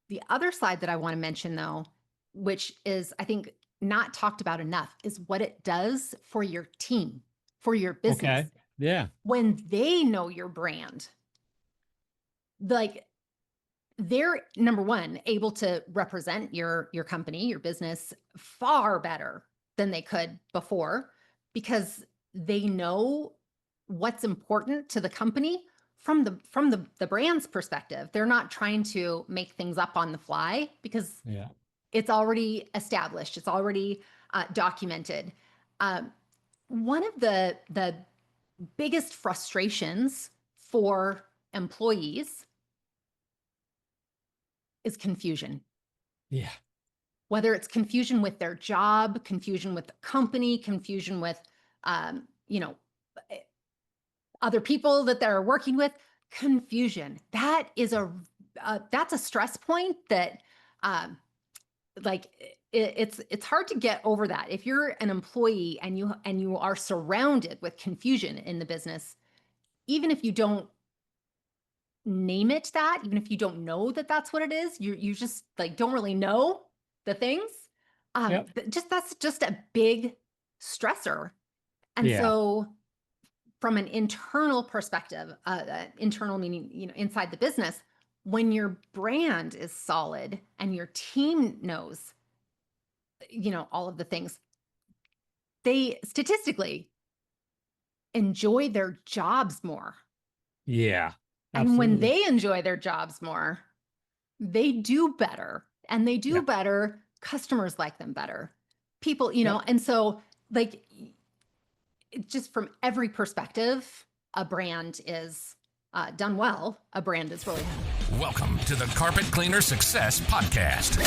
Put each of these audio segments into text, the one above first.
The other side that I want to mention, though, which is, I think, not talked about enough, is what it does for your team, for your business. Okay. Yeah. When they know your brand, like they're number one, able to represent your company, your business far better than they could before because they know what's important to the company from the brand's perspective. They're not trying to make things up on the fly because Yeah. it's already established, it's already documented. One of the biggest frustrations for employees is confusion. Yeah. Whether it's confusion with their job, confusion with the company, confusion with, you know, other people that they're working with, confusion. That is that's a stress point that, like, it's hard to get over that. If you're an employee and you are surrounded with confusion in the business, even if you don't name it that, even if you don't know that that's what it is, you just like don't really know the things. Yep. That's just a big stressor. And Yeah. so from an internal perspective, internal meaning, inside the business, when your brand is solid and your team knows, all of the things, they statistically enjoy their jobs more. Yeah. And when Absolutely. they enjoy their jobs more, they do better, and they do Yeah. better. Customers like them better. People, Yep. and so like just from every perspective, a brand is done well. A brand is really happy. Welcome to the Carpet Cleaner Success Podcast,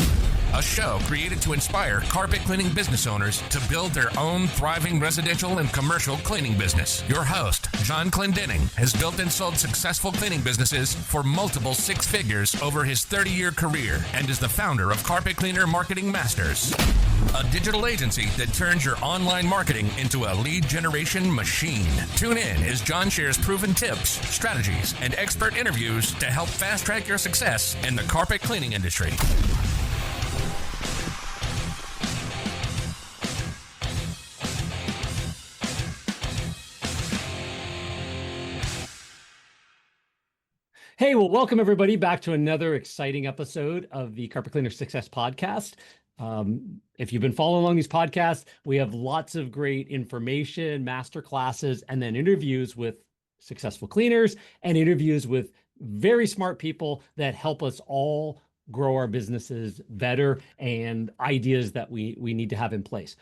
a show created to inspire carpet cleaning business owners to build their own thriving residential and commercial cleaning business. Your host, John Clendenning, has built and sold successful cleaning businesses for multiple six figures over his 30-year career and is the founder of Carpet Cleaner Marketing Masters, a digital agency that turns your online marketing into a lead generation machine. Tune in as John shares proven tips, strategies, and expert interviews to help fast-track your success in the carpet cleaning industry. Hey, well, welcome everybody back to another exciting episode of the Carpet Cleaner Success Podcast. If you've been following along these podcasts, we have lots of great information, master classes, and then interviews with successful cleaners and interviews with very smart people that help us all grow our businesses better and ideas that we need to have in place.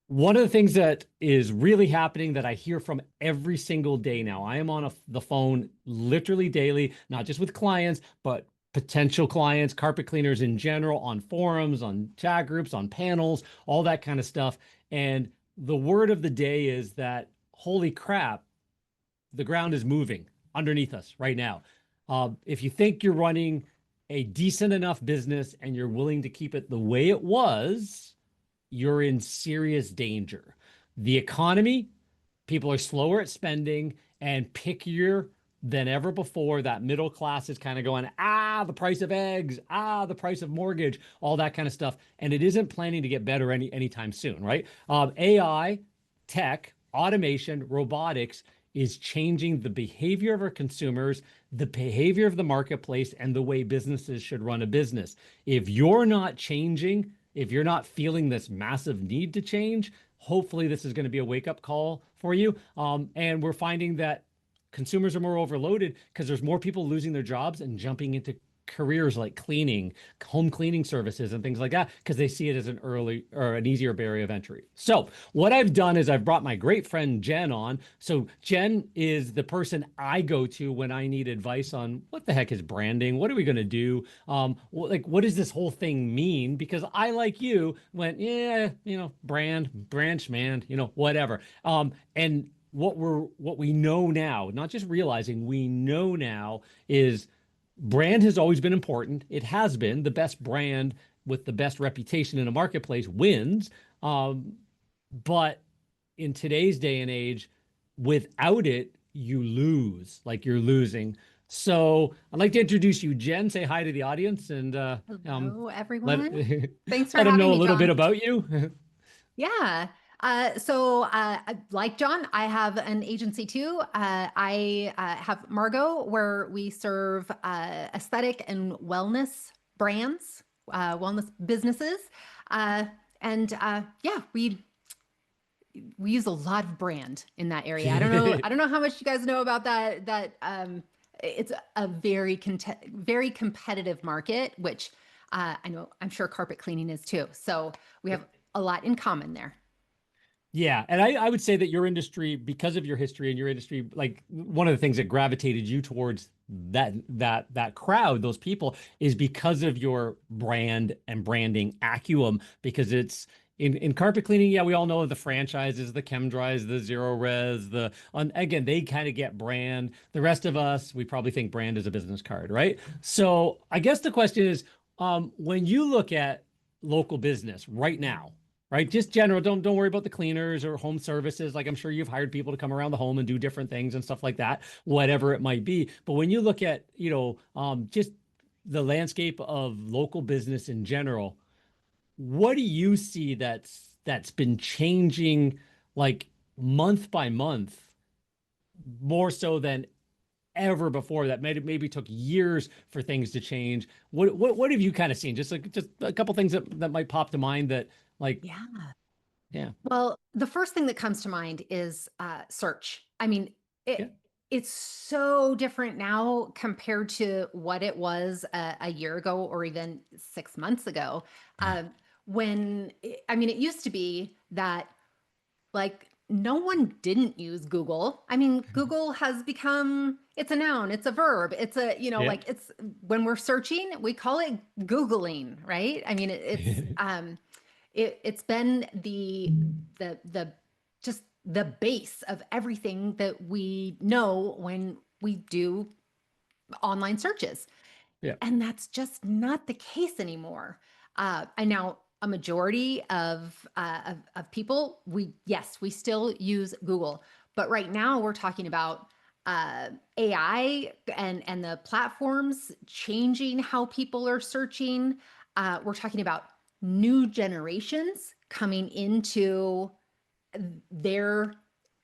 One of the things that is really happening that I hear from every single day now, I am on the phone literally daily, not just with clients, but potential clients, carpet cleaners in general, on forums, on chat groups, on panels, all that kind of stuff. And the word of the day is that, holy crap, the ground is moving underneath us right now. If you think you're running a decent enough business and you're willing to keep it the way it was, you're in serious danger. The economy, people are slower at spending and pickier than ever before. That middle class is kind of going, the price of eggs, the price of mortgage, all that kind of stuff. And it isn't planning to get better anytime soon, right? AI, tech, automation, robotics is changing the behavior of our consumers, the behavior of the marketplace, and the way businesses should run a business. If you're not changing, if you're not feeling this massive need to change, hopefully this is going to be a wake-up call for you. And we're finding that consumers are more overloaded because there's more people losing their jobs and jumping into careers like cleaning, home cleaning services, and things like that because they see it as an easier barrier of entry. So what I've done is I've brought my great friend Jen on. So Jen is the person I go to when I need advice on what the heck is branding, what are we going to do, what does this whole thing mean? Because I, like you, went brand, man, whatever. And what we know now, not just realizing, we know now is brand has always been important. It has been. The best brand with the best reputation in a marketplace wins. But in today's day and age, without it, you lose, like you're losing. So I'd like to introduce you, Jen. Say hi to the audience and Hello, let everyone. Thanks for let them having know a me, little bit John. about you. Yeah. Like John, I have an agency too. I have Margot, where we serve aesthetic and wellness brands, wellness businesses, uh, and yeah, we use a lot of brand in that area. I don't know how much you guys know about that. It's a very competitive market, which I know I'm sure carpet cleaning is too. So we have a lot in common there. Yeah, and I would say that your industry, because of your history and your industry, like one of the things that gravitated you towards that crowd, those people, is because of your brand and branding acumen. Because it's in carpet cleaning, yeah, we all know the franchises, the ChemDrys, the Zero Res, again, they kind of get brand. The rest of us, we probably think brand is a business card, right? So I guess the question is, when you look at local business right now, right? Just general. Don't worry about the cleaners or home services. Like I'm sure you've hired people to come around the home and do different things and stuff like that, whatever it might be. But when you look at, just the landscape of local business in general, what do you see that's been changing like month by month, more so than ever before, that maybe took years for things to change? What have you kind of seen? Just a couple things that might pop to mind that like, Yeah. yeah. Well, the first thing that comes to mind is search. I mean, Yeah. it's so different now compared to what it was a year ago or even 6 months ago. I mean, it used to be that like no one didn't use Google. I mean, Google has become, it's a noun, it's a verb, it's a, Yeah. like it's when we're searching, we call it Googling, right? I mean, it's been the just the base of everything that we know when we do online searches. Yeah. And that's just not the case anymore. And now a majority of people, yes, we still use Google, but right now we're talking about AI and the platforms changing how people are searching. We're talking about new generations coming into their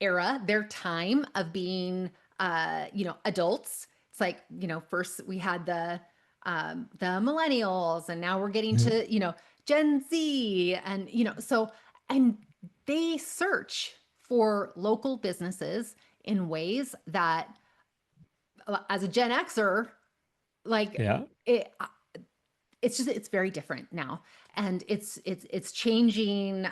era, their time of being, adults. It's like, first we had the millennials, and now we're getting to, Gen Z, and, and they search for local businesses in ways that, as a Gen Xer, like Yeah. it's very different now, and it's changing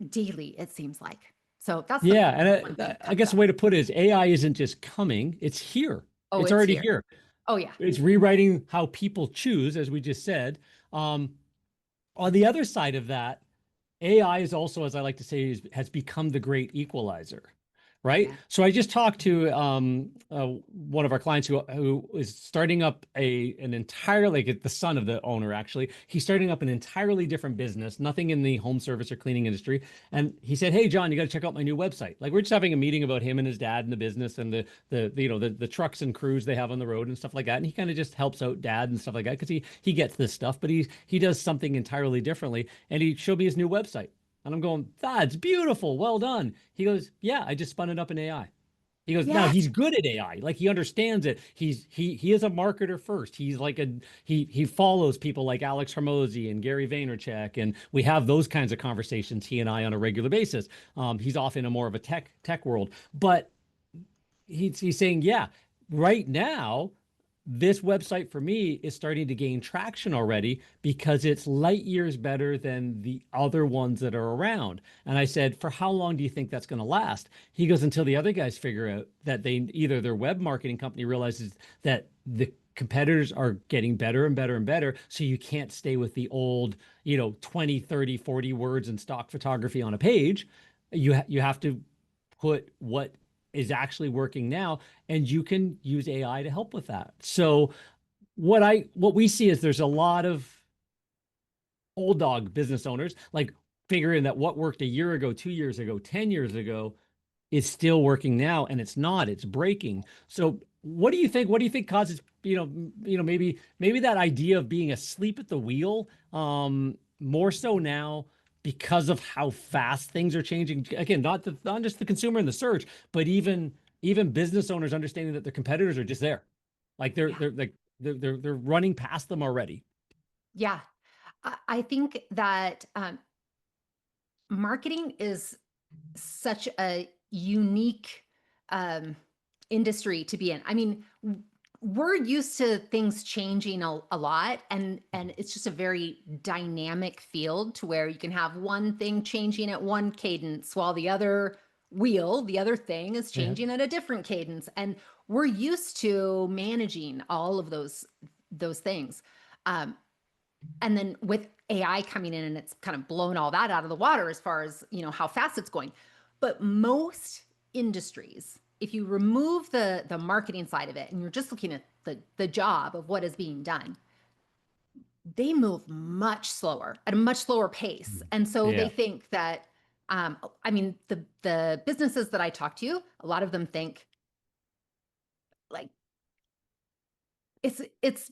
daily, it seems like. So that's the Yeah. one And thing that I comes guess the up. way to put it is AI isn't just coming, it's here. Oh, It's it's already here. here. Oh yeah. It's rewriting how people choose, as we just said. Um, on the other side of that, AI is also, as I like to say, has become the great equalizer, right? Yeah. So I just talked to one of our clients who is starting up an entirely, like the son of the owner, actually. He's starting up an entirely different business, nothing in the home service or cleaning industry. And he said, "Hey, John, you got to check out my new website." Like we're just having a meeting about him and his dad and the business and the trucks and crews they have on the road and stuff like that. And he kind of just helps out dad and stuff like that because he gets this stuff, but he does something entirely differently. And he showed me his new website. And I'm going, "That's beautiful. Well done." He goes, "Yeah, I just spun it up in AI." He goes, "Now Yeah. he's good at AI. Like he understands it. He is a marketer first. He's like he follows people like Alex Hormozy and Gary Vaynerchuk, and we have those kinds of conversations, he and I, on a regular basis. He's off in a more of a tech world, but he's saying, yeah, right now this website for me is starting to gain traction already because it's light years better than the other ones that are around. And I said, "For how long do you think that's going to last?" He goes, "Until the other guys figure out that either their web marketing company realizes that the competitors are getting better and better and better. So you can't stay with the old, 20, 30, 40 words and stock photography on a page. You have to put what is actually working now, and you can use AI to help with that." So what we see is there's a lot of old dog business owners like figuring that what worked a year ago, 2 years ago, 10 years ago is still working now, and it's not, it's breaking. So what do you think? What do you think causes, maybe that idea of being asleep at the wheel, more so now because of how fast things are changing? Again, not just the consumer and the search, but even business owners understanding that their competitors are just there. Like Yeah. they're running past them already. Yeah. I think that marketing is such a unique um, industry to be in. I mean, we're used to things changing a lot, and it's just a very dynamic field to where you can have one thing changing at one cadence while the other wheel, the other thing is Yeah. changing at a different cadence. And we're used to managing all of those things. Um, and then with AI coming in and it's kind of blown all that out of the water as far as, how fast it's going. But most industries, if you remove the marketing side of it and you're just looking at the job of what is being done, they move much slower at a much slower pace. And so they Yeah. think that I mean the businesses that I talk to, a lot of them think like it's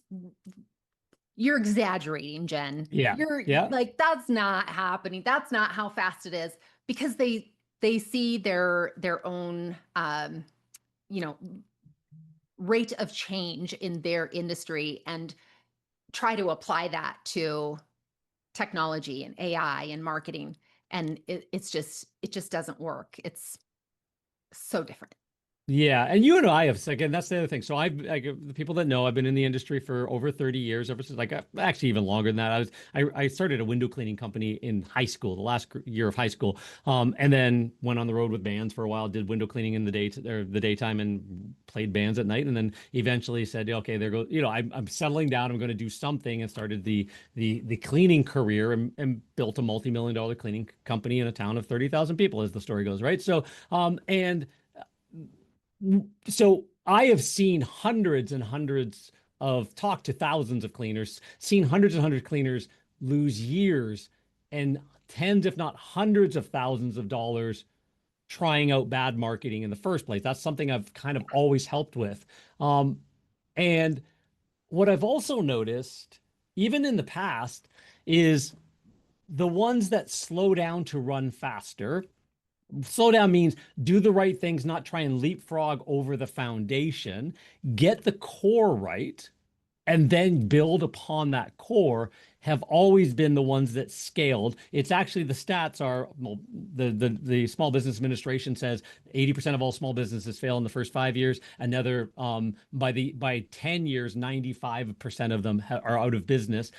you're exaggerating, Jen. Yeah. You're Yeah. like, that's not happening. That's not how fast it is, because they see their own you know, rate of change in their industry and try to apply that to technology and AI and marketing. And it just doesn't work. It's so different. Yeah, and you and I have, again, that's the other thing. So the people that know, I've been in the industry for over 30 years, ever since, like, actually even longer than that. I started a window cleaning company in high school, the last year of high school, and then went on the road with bands for a while, did window cleaning in the daytime, and played bands at night, and then eventually said, okay, there goes, I'm settling down, I'm going to do something, and started the cleaning career, and built a multi-million-dollar cleaning company in a town of 30,000 people, as the story goes, right? So I have seen hundreds and hundreds talked to thousands of cleaners, seen hundreds and hundreds of cleaners lose years and tens, if not hundreds of thousands of dollars trying out bad marketing in the first place. That's something I've kind of always helped with. And what I've also noticed, even in the past, is the ones that slow down to run faster. Slow down means do the right things, not try and leapfrog over the foundation, get the core right, and then build upon that core, have always been the ones that scaled. It's actually, the stats are, well, the Small Business Administration says 80% of all small businesses fail in the first 5 years. Another by 10 years, 95% of them are out of business.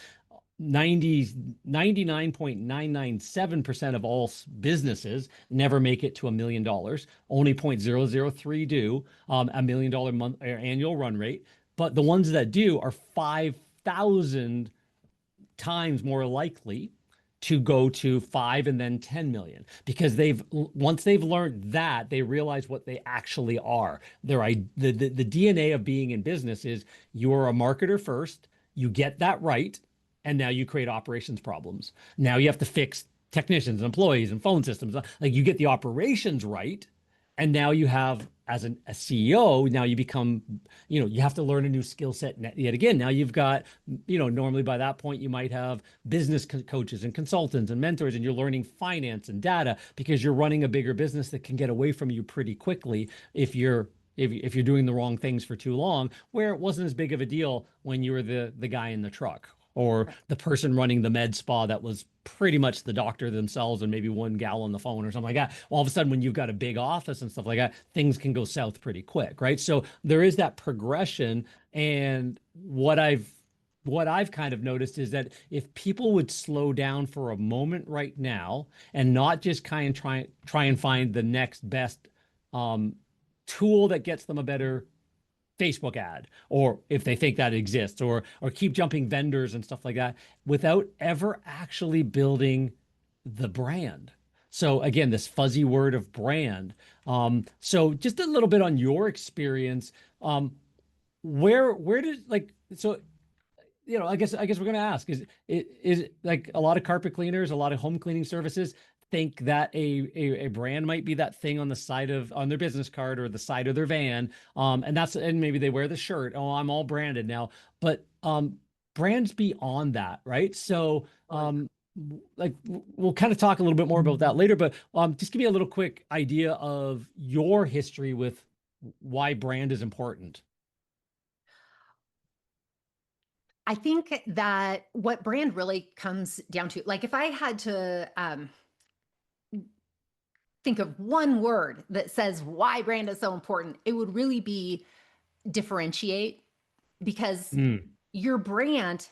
99.997% of all businesses never make it to $1 million. Only 0.003 do, $1 million month or annual run rate. But the ones that do are 5,000 times more likely to go to 5 and then 10 million, because once they've learned that, they realize what they actually are. The DNA of being in business is you're a marketer first, you get that right, and now you create operations problems. Now you have to fix technicians, employees, and phone systems. Like, you get the operations right, and now you have, as a CEO, now you become, you have to learn a new skill set yet again. Now you've got, normally by that point you might have business coaches and consultants and mentors, and you're learning finance and data, because you're running a bigger business that can get away from you pretty quickly if you're doing the wrong things for too long, where it wasn't as big of a deal when you were the guy in the truck, or the person running the med spa that was pretty much the doctor themselves and maybe one gal on the phone or something like that. All of a sudden, when you've got a big office and stuff like that, things can go south pretty quick, right? So there is that progression. And what I've kind of noticed is that if people would slow down for a moment right now and not just kind of try and find the next best tool that gets them a better Facebook ad, or if they think that exists, or keep jumping vendors and stuff like that, without ever actually building the brand. So again, this fuzzy word of brand. So just a little bit on your experience. Where did, like, so, I guess we're gonna ask, is like a lot of carpet cleaners, a lot of home cleaning services think that a brand might be that thing on the side of on their business card or the side of their van. And maybe they wear the shirt. Oh, I'm all branded now. But brands beyond that, right? So like we'll kind of talk a little bit more about that later, but just give me a little quick idea of your history with why brand is important. I think that what brand really comes down to, like if I had to think of one word that says why brand is so important, it would really be differentiate, because your brand,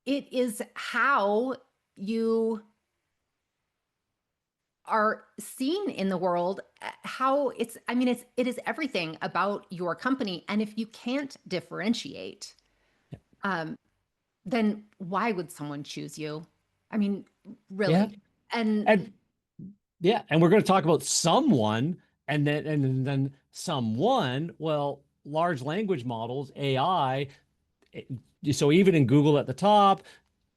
it is how you are seen in the world, how it's, I mean, it is everything about your company. And if you can't differentiate, then why would someone choose you? I mean, really. Yeah. And And yeah, and we're going to talk about someone and then someone, well, large language models, AI. So even in Google at the top,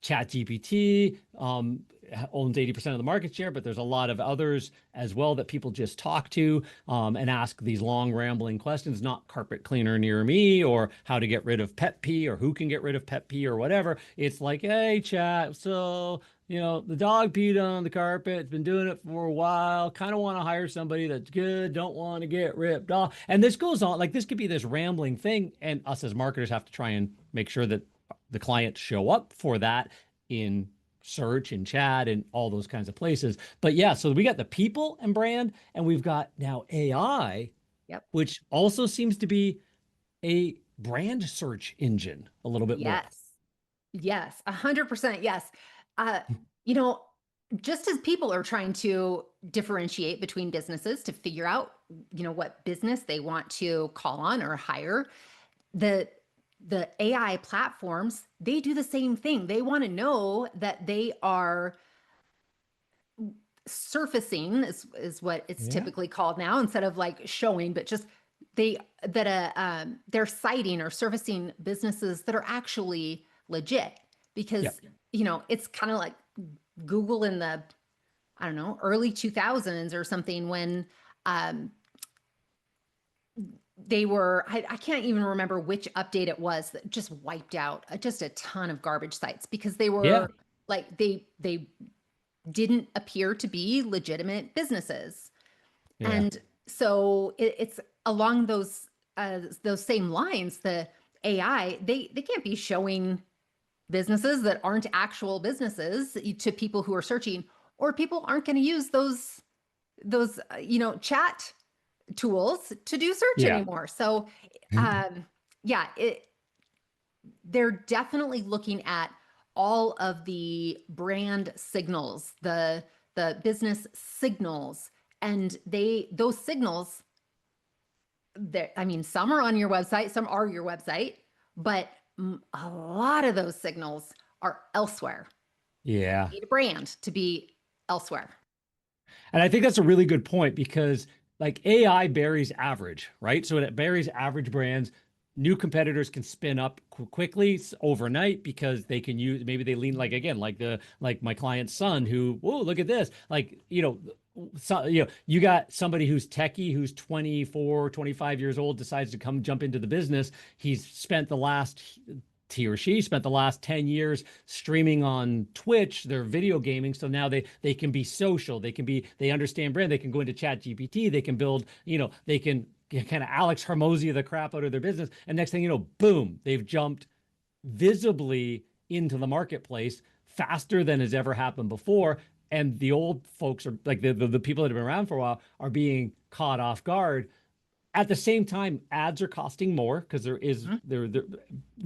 ChatGPT owns 80% of the market share, but there's a lot of others as well that people just talk to and ask these long rambling questions, not carpet cleaner near me or how to get rid of pet pee or who can get rid of pet pee or whatever. It's like, hey, chat, so the dog peed on the carpet. It's been doing it for a while. Kind of want to hire somebody that's good. Don't want to get ripped off. And this goes on. Like this could be this rambling thing. And us as marketers have to try and make sure that the clients show up for that in search and chat and all those kinds of places. But yeah, so we got the people and brand, and we've got now AI, yep. which also seems to be a brand search engine a little bit more. Yes, 100%. Yes. Just as people are trying to differentiate between businesses to figure out, what business they want to call on or hire, the AI platforms, they do the same thing. They want to know that they are surfacing is what it's typically called now, instead of like showing, but just they're citing or surfacing businesses that are actually legit, because it's kind of like Google in the, I don't know, early 2000s or something, when they were, I can't even remember which update it was that just wiped out just a ton of garbage sites, because they were like, they didn't appear to be legitimate businesses. Yeah. And so it's along those same lines. The AI, they can't be showing businesses that aren't actual businesses to people who are searching, or people aren't going to use those chat tools to do search anymore. So they're definitely looking at all of the brand signals, the business signals, and those signals, some are on your website, some are your website, but a lot of those signals are elsewhere. Yeah. You need a brand to be elsewhere. And I think that's a really good point, because like AI buries average, right? So it buries average brands. New competitors can spin up quickly overnight because they can use, maybe they lean, like, again, like my client's son who, whoa, look at this. Like, so, you got somebody who's techie, who's 24, 25 years old, decides to come jump into the business. He or she spent the last 10 years streaming on Twitch, they're video gaming. So now they can be social. They understand brand. They can go into Chat GPT. They can build, they can kind of Alex Hermosi the crap out of their business. And next thing you know, boom, they've jumped visibly into the marketplace faster than has ever happened before. And the old folks, are like the people that have been around for a while, are being caught off guard. At the same time, ads are costing more because the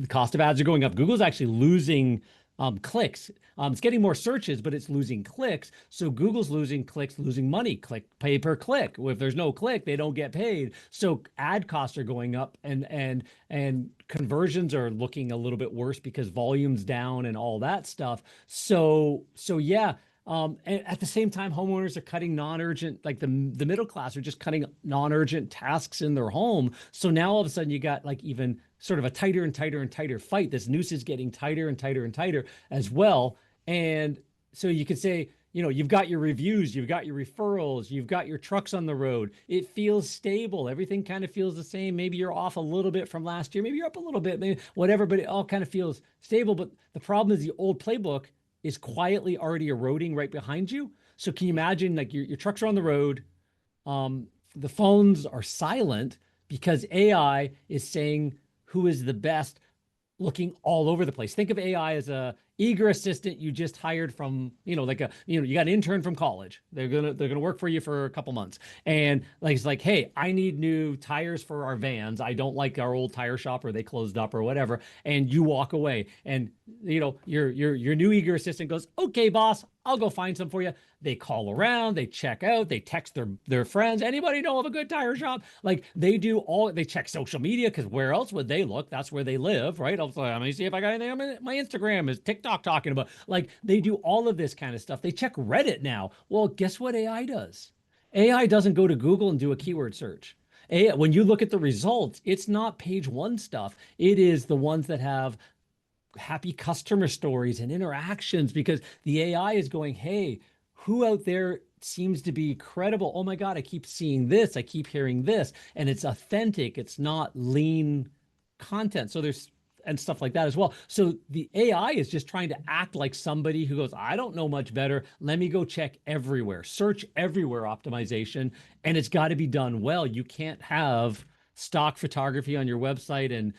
cost of ads are going up. Google's actually losing clicks. It's getting more searches, but it's losing clicks. So Google's losing clicks, losing money, pay per click. If there's no click, they don't get paid. So ad costs are going up, and conversions are looking a little bit worse because volume's down and all that stuff. So yeah. And at the same time, homeowners are cutting non-urgent, like the middle class are just cutting non-urgent tasks in their home. So now all of a sudden you got like even sort of a tighter and tighter and tighter fight. This noose is getting tighter and tighter and tighter as well. And so you could say, you've got your reviews, you've got your referrals, you've got your trucks on the road. It feels stable. Everything kind of feels the same. Maybe you're off a little bit from last year. Maybe you're up a little bit, maybe whatever, but it all kind of feels stable. But the problem is the old playbook is quietly already eroding right behind you. So can you imagine, like, your trucks are on the road, the phones are silent because AI is saying who is the best, looking all over the place. Think of AI as a eager assistant you just hired from, like you got an intern from college. They're gonna work for you for a couple months. And like, it's like, hey, I need new tires for our vans. I don't like our old tire shop, or they closed up or whatever. And you walk away. And your new eager assistant goes, okay, boss, I'll go find some for you. They call around, they check out, they text their friends. Anybody know of a good tire shop? Like, they check social media, because where else would they look? That's where they live, right? I'm like, let me see if I got anything on my Instagram. Is TikTok talking about? Like, they do all of this kind of stuff. They check Reddit now. Well, guess what AI does? AI doesn't go to Google and do a keyword search. When you look at the results, it's not page one stuff. It is the ones that have happy customer stories and interactions, because the AI is going, hey, who out there seems to be credible? Oh my God, I keep seeing this, I keep hearing this, and it's authentic. It's not lean content. So there's and stuff like that as well. So the AI is just trying to act like somebody who goes, I don't know much better. Let me go check everywhere, search everywhere optimization, and it's got to be done well. You can't have stock photography on your website and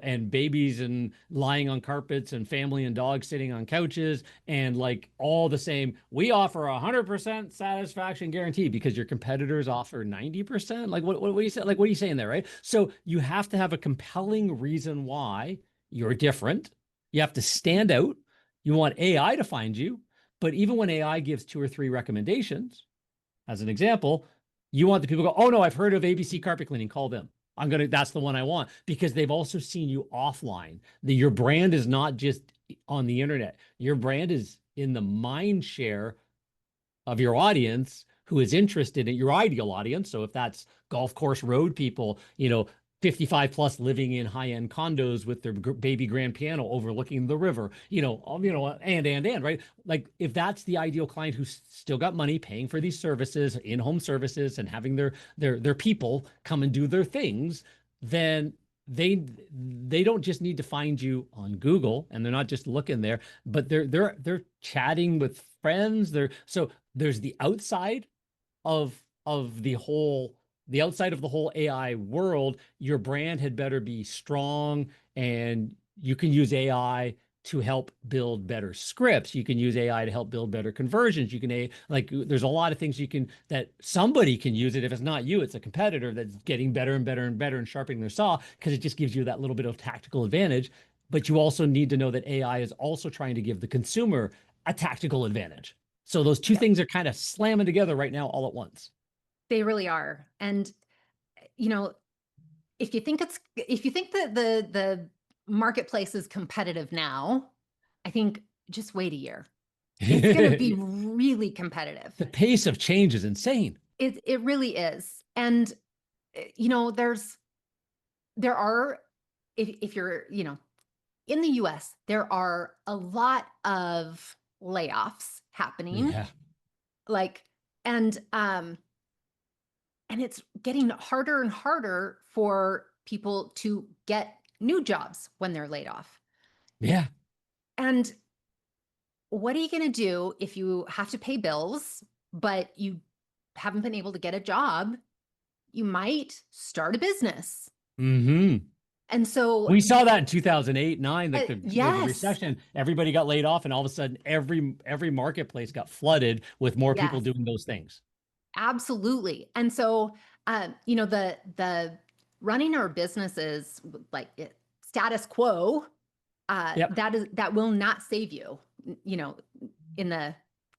and babies and lying on carpets and family and dogs sitting on couches and like all the same. We offer 100% satisfaction guarantee because your competitors offer 90%. Like, what do you say? Like, what are you saying there, right? So you have to have a compelling reason why you're different. You have to stand out. You want AI to find you. But even when AI gives 2 or 3 recommendations, as an example, you want the people to go, oh no, I've heard of ABC carpet cleaning, call them. That's the one I want, because they've also seen you offline. Your brand is not just on the internet. Your brand is in the mind share of your audience who is interested in your ideal audience. So if that's golf course road people, 55 plus, living in high-end condos with their baby grand piano overlooking the river, and right? Like, if that's the ideal client who's still got money paying for these services, in-home services, and having their people come and do their things, then they don't just need to find you on Google, and they're not just looking there, but they're chatting with friends. So there's the outside of the outside of the whole AI world. Your brand had better be strong, and you can use AI to help build better scripts. You can use AI to help build better conversions. There's a lot of things that somebody can use it. If it's not you, it's a competitor that's getting better and better and better and sharpening their saw, because it just gives you that little bit of tactical advantage. But you also need to know that AI is also trying to give the consumer a tactical advantage. So those two things are kind of slamming together right now all at once. They really are. And, if you think that the marketplace is competitive now, I think just wait a year. It's going to be really competitive. The pace of change is insane. It really is. And, there are, if you're, in the US, there are a lot of layoffs happening. Yeah. And it's getting harder and harder for people to get new jobs when they're laid off. Yeah. And what are you going to do if you have to pay bills, but you haven't been able to get a job? You might start a business. Mm-hmm. And so we saw that in 2008, 9, the yes. recession. Everybody got laid off, and all of a sudden every marketplace got flooded with more people doing those things. Absolutely. And so, the running our businesses like status quo, that will not save you, in the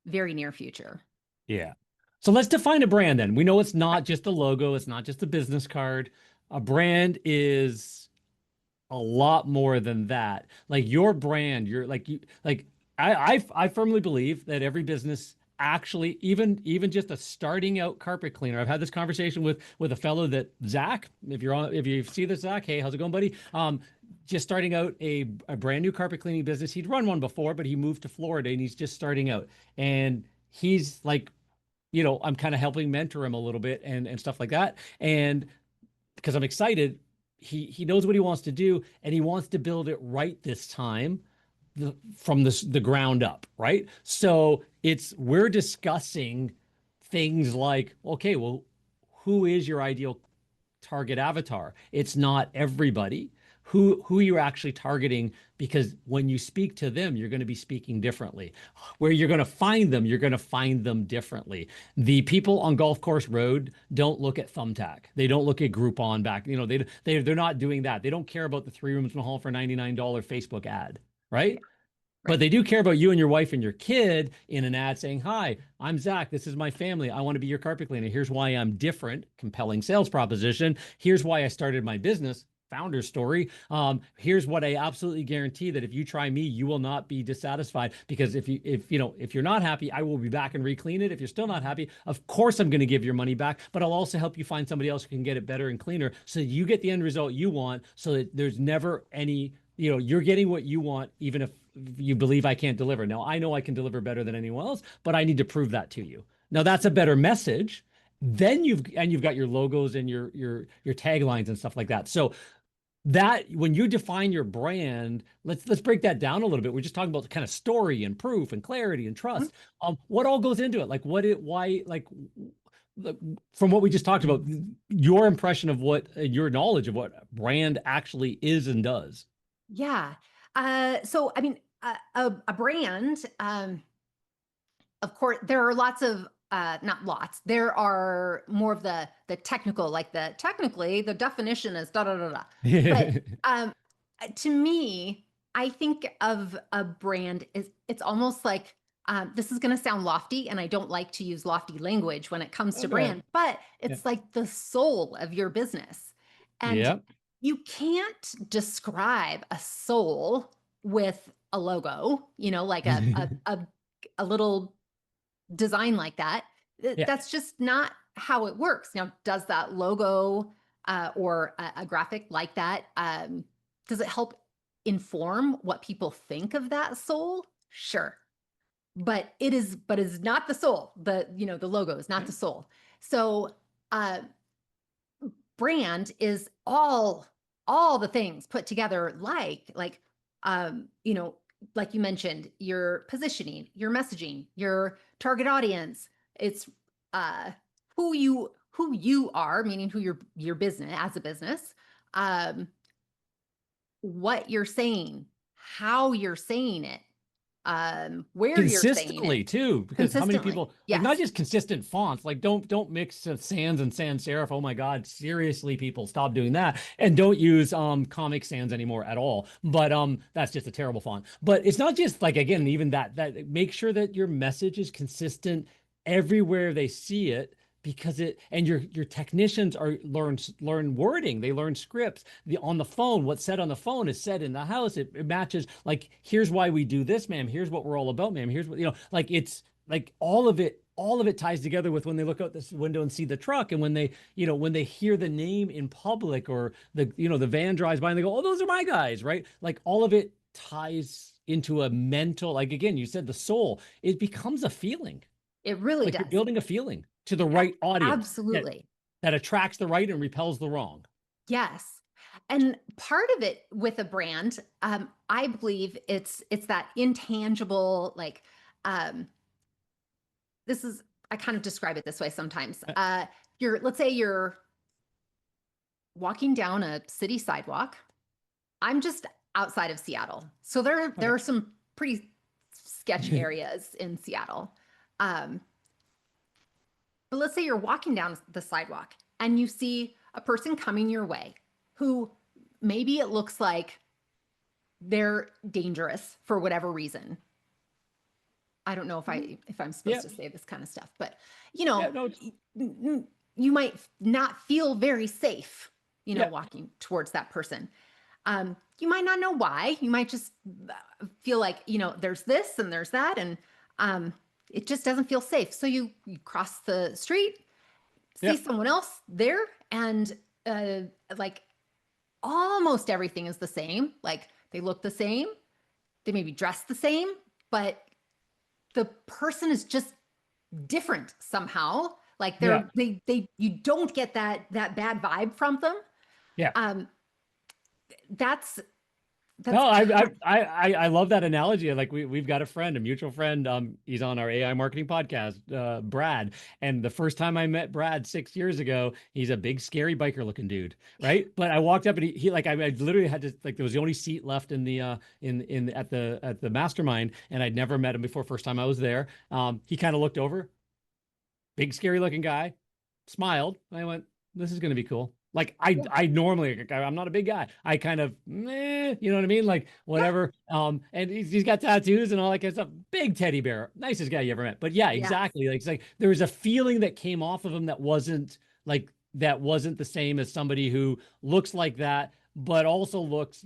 very near future. Yeah. So let's define a brand then. We know it's not just a logo. It's not just a business card. A brand is a lot more than that. Like, your brand, I firmly believe that every business actually even just a starting out carpet cleaner. I've had this conversation with a fellow that Zach, if you see this, Zach, hey, how's it going, buddy? Just starting out a brand new carpet cleaning business. He'd run one before, but he moved to Florida and he's just starting out. And he's like, I'm kind of helping mentor him a little bit and stuff like that. And because I'm excited, he knows what he wants to do and he wants to build it right this time from the ground up, right? So we're discussing things like, okay, well, who is your ideal target avatar? It's not everybody. Who you're actually targeting, because when you speak to them, you're going to be speaking differently. Where you're going to find them, you're going to find them differently. The people on Golf Course Road don't look at Thumbtack. They don't look at Groupon back. They're not doing that. They don't care about the 3 rooms in a hall for $99 Facebook ad, right? But they do care about you and your wife and your kid in an ad saying, hi, I'm Zach. This is my family. I want to be your carpet cleaner. Here's why I'm different. Compelling sales proposition. Here's why I started my business. Founder's story. Here's what I absolutely guarantee, that if you try me, you will not be dissatisfied, because if you're not happy, I will be back and re-clean it. If you're still not happy, of course I'm going to give your money back, but I'll also help you find somebody else who can get it better and cleaner, so that you get the end result you want, so that there's never any, you're getting what you want, even if you believe I can't deliver. Now, I know I can deliver better than anyone else, but I need to prove that to you. Now, that's a better message. Then you've got your logos and your taglines and stuff like that. So that when you define your brand, let's break that down a little bit. We're just talking about the kind of story and proof and clarity and trust. What all goes into it? Like from what we just talked about, your impression of your knowledge of what brand actually is and does. Yeah. So, I mean, a brand, of course, there are lots of, not lots, there are more of the technical, like technically the definition is da, da, da, da. But, to me, I think of a brand it's almost like, this is going to sound lofty, and I don't like to use lofty language when it comes to brand, but it's like the soul of your business. And you can't describe a soul with a logo, like a little design like that. That's just not how it works. Now, does that logo or a graphic like that, does it help inform what people think of that soul? Sure. But it's not the soul. The logo is not the soul. So brand is all the things put together, like like you mentioned, your positioning, your messaging, your target audience. It's who you are, meaning who your business as a business, what you're saying, how you're saying it, where you're saying consistently it. too, because how many people, Yes. like, not just consistent fonts, like don't mix sans and sans serif. Oh my God, seriously, people, stop doing that. And don't use Comic Sans anymore at all. But that's just a terrible font. But it's not just like, again, even that make sure that your message is consistent everywhere they see it, because your technicians learn wording, they learn scripts. On the phone, what's said on the phone is said in the house. It matches, like, here's why we do this, ma'am. Here's what we're all about, ma'am. Here's what, like, it's like all of it ties together with when they look out this window and see the truck, and when they hear the name in public, or the van drives by and they go, oh, those are my guys, right? Like, all of it ties into a mental, like, again, you said the soul, it becomes a feeling. It really like does. You're building a feeling to the right audience. Absolutely. That attracts the right and repels the wrong. Yes. And part of it with a brand, I believe it's that intangible, like, I kind of describe it this way sometimes. Let's say you're walking down a city sidewalk. I'm just outside of Seattle. So there are some pretty sketchy areas in Seattle. But let's say you're walking down the sidewalk and you see a person coming your way who maybe it looks like they're dangerous for whatever reason. I don't know if I'm supposed to say this kind of stuff, but you might not feel very safe, walking towards that person. You might not know why. You might just feel like, there's this and there's that. And it just doesn't feel safe. So you cross the street, see someone else there, and like almost everything is the same. Like they look the same, they maybe dress the same, but the person is just different somehow. Like you don't get that bad vibe from them. Yeah. That's No, I love that analogy. Like we've got a friend, a mutual friend. He's on our AI marketing podcast, Brad. And the first time I met Brad 6 years ago, he's a big, scary biker looking dude, right? But I walked up and he like I literally had to, like, there was the only seat left in the at the mastermind, and I'd never met him before. First time I was there. He kind of looked over, big, scary looking guy, smiled. I went, "This is going to be cool." Like I normally, I'm not a big guy. I kind of, meh, you know what I mean? Like whatever. And he's got tattoos and all that kind of stuff. Big teddy bear, nicest guy you ever met. But yeah, exactly. Like it's like there was a feeling that came off of him that wasn't the same as somebody who looks like that, but also looks,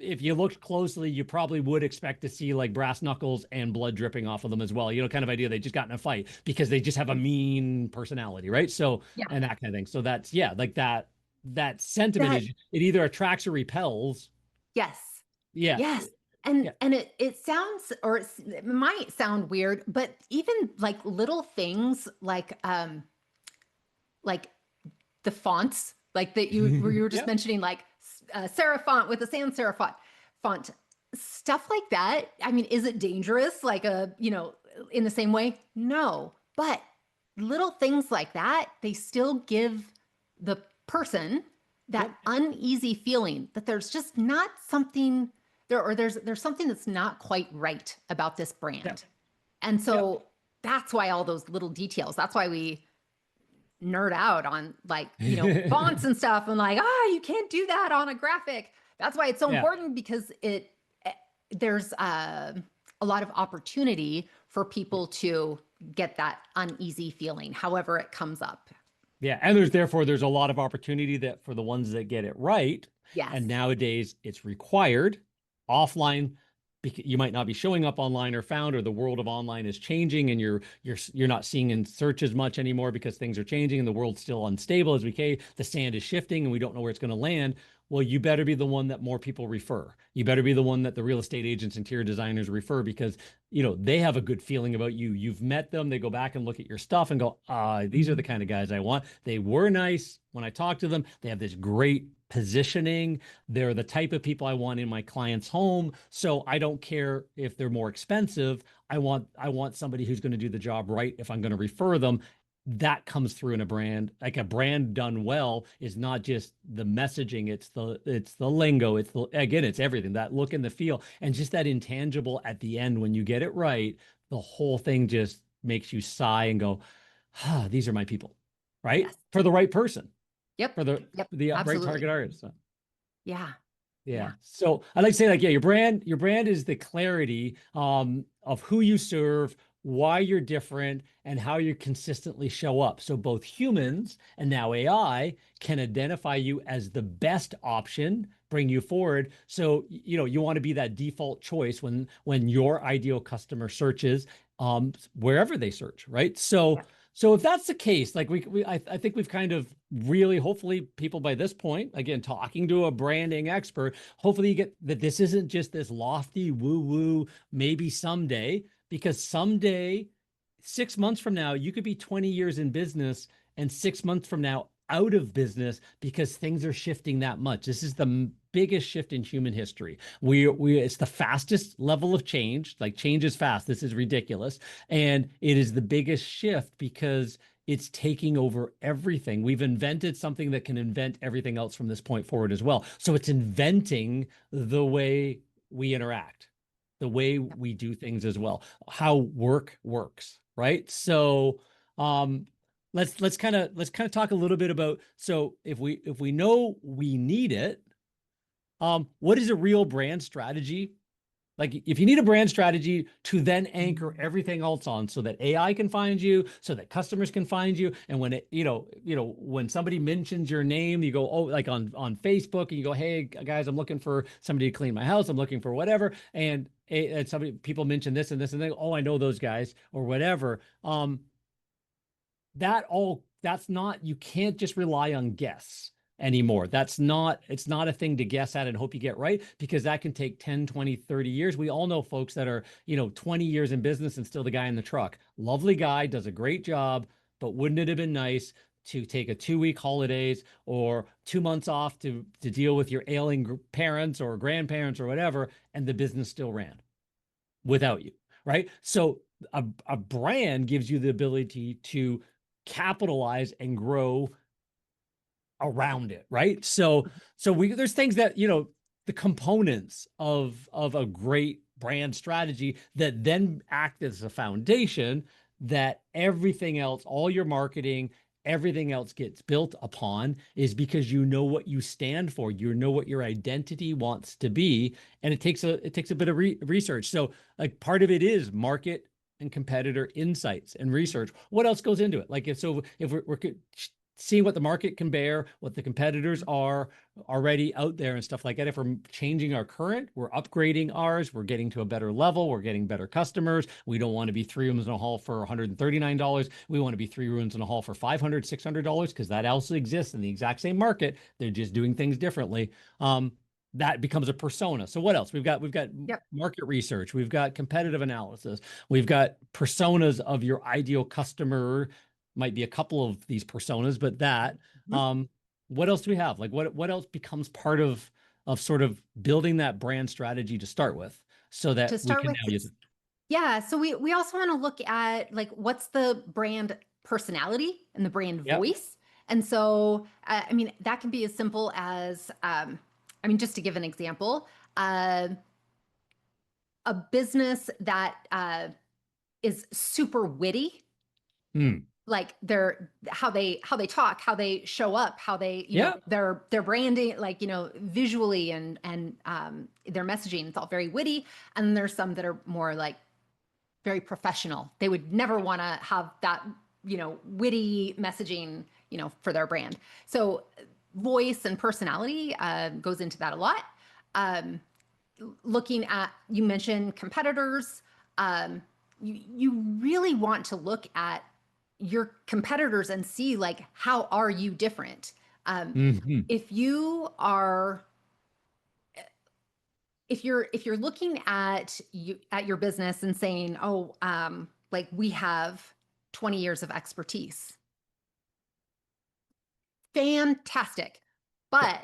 if you looked closely, you probably would expect to see like brass knuckles and blood dripping off of them as well. Kind of idea they just got in a fight because they just have a mean personality, right? So, and that kind of thing. So that's, like that sentiment is it either attracts or repels. Yes. Yeah. Yes. And it sounds, or it might sound weird, but even like little things like the fonts, like that you were just mentioning, like serif font with a sans serif font, stuff like that. I mean, is it dangerous? Like in the same way? No, but little things like that, they still give the person that uneasy feeling that there's just not something there, or there's something that's not quite right about this brand. And so that's why all those little details, that's why we nerd out on like, fonts and stuff, and like, you can't do that on a graphic. That's why it's so important, because there's a lot of opportunity for people to get that uneasy feeling, however it comes up. Yeah. And there's a lot of opportunity that for the ones that get it right. Yes. And nowadays it's required offline, because you might not be showing up online or found, or the world of online is changing, and you're not seeing in search as much anymore because things are changing and the world's still unstable as the sand is shifting and we don't know where it's going to land. Well, you better be the one that more people refer. You better be the one that the real estate agents, interior designers refer, because they have a good feeling about you. You've met them. They go back and look at your stuff and go, these are the kind of guys I want. They were nice when I talked to them. They have this great positioning. They're the type of people I want in my client's home. So I don't care if they're more expensive. I want somebody who's going to do the job right if I'm going to refer them. That comes through in a brand. Like a brand done well is not just the messaging, it's the lingo, it's everything, that look and the feel, and just that intangible at the end. When you get it right, the whole thing just makes you sigh and go, these are my people, right? Yes. For the right person. Yep. For the right target audience. So. Yeah. So I like to say, like, your brand is the clarity of who you serve, why you're different, and how you consistently show up. So both humans and now AI can identify you as the best option, bring you forward. So, you want to be that default choice when your ideal customer searches, wherever they search, right? So if that's the case, like I think we've kind of really, hopefully people by this point, again, talking to a branding expert, hopefully you get that this isn't just this lofty woo-woo, maybe someday, because someday, 6 months from now, you could be 20 years in business and 6 months from now out of business, because things are shifting that much. This is the biggest shift in human history. It's the fastest level of change. Like, change is fast. This is ridiculous. And it is the biggest shift because it's taking over everything. We've invented something that can invent everything else from this point forward as well. So it's inventing the way we interact, the way we do things as well, how work works, right? So let's kind of talk a little bit about, so if we know we need it, what is a real brand strategy? Like, if you need a brand strategy to then anchor everything else on, so that AI can find you, so that customers can find you, and when when somebody mentions your name, you go, like on Facebook, and you go, hey guys, I'm looking for somebody to clean my house, I'm looking for whatever, and and somebody people mention this and this and they, oh, I know those guys or whatever. That's not, you can't just rely on guess anymore. It's not a thing to guess at and hope you get right, because that can take 10, 20, 30 years. We all know folks that are, 20 years in business and still the guy in the truck. Lovely guy, does a great job, but wouldn't it have been nice to take a 2-week holidays or 2 months off to deal with your ailing parents or grandparents or whatever, and the business still ran without you, right? So a brand gives you the ability to capitalize and grow around it, right? So there's things that, the components of a great brand strategy that then act as a foundation that everything else, all your marketing, everything else gets built upon, is because you know what you stand for, you know what your identity wants to be, and it takes a bit of research. So like part of it is market and competitor insights and research. What else goes into it? Like if we're seeing what the market can bear, what the competitors are already out there and stuff like that. If we're changing our current, we're upgrading ours, we're getting to a better level, we're getting better customers. We don't want to be 3 rooms in a hall for $139. We want to be 3 rooms in a hall for $500, $600, because that also exists in the exact same market. They're just doing things differently. That becomes a persona. So what else? We've got Yep. market research. We've got competitive analysis. We've got personas of your ideal customer. Might be a couple of these personas, but what else do we have? Like what else becomes part of sort of building that brand strategy to start with, so that we can now use it? Yeah. So we also want to look at like what's the brand personality and the brand Yep. voice. And so, I mean, that can be as simple as, just to give an example, a business that is super witty, like how they talk, how they show up, how they, their branding, like, visually and their messaging, it's all very witty. And there's some that are more like very professional. They would never want to have that, witty messaging, for their brand. So voice and personality goes into that a lot. Looking at, you mentioned competitors. You really want to look at your competitors and see like, how are you different? If you are, if you're looking at your business and saying, oh, like we have 20 years of expertise, fantastic. But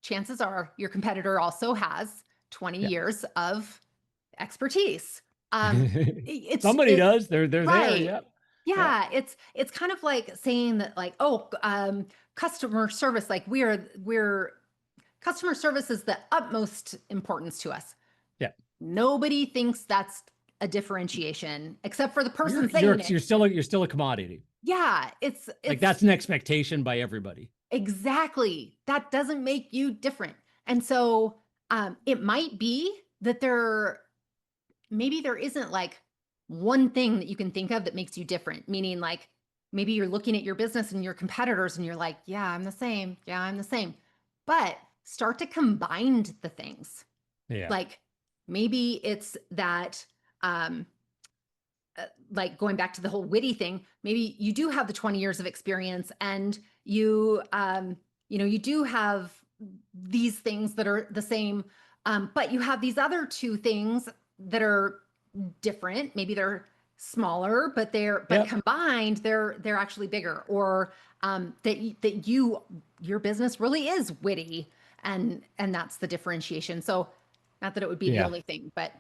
chances are your competitor also has 20 years of expertise. Somebody does. They're right. there. Yeah. It's kind of like saying that like, oh, customer service, like we're customer service is the utmost importance to us. Yeah. Nobody thinks that's a differentiation except for the person saying it. You're still a commodity. Yeah. It's like that's an expectation by everybody. Exactly. That doesn't make you different. And so it might be that maybe there isn't like one thing that you can think of that makes you different. Meaning like maybe you're looking at your business and your competitors and you're like, yeah, I'm the same. Yeah, I'm the same. But start to combine the things. Yeah. Like maybe it's that, like going back to the whole witty thing, maybe you do have the 20 years of experience and you do have these things that are the same, but you have these other two things that are different. Maybe they're smaller, but combined, they're actually bigger, or that your business really is witty, and that's the differentiation. So not that it would be the only thing, but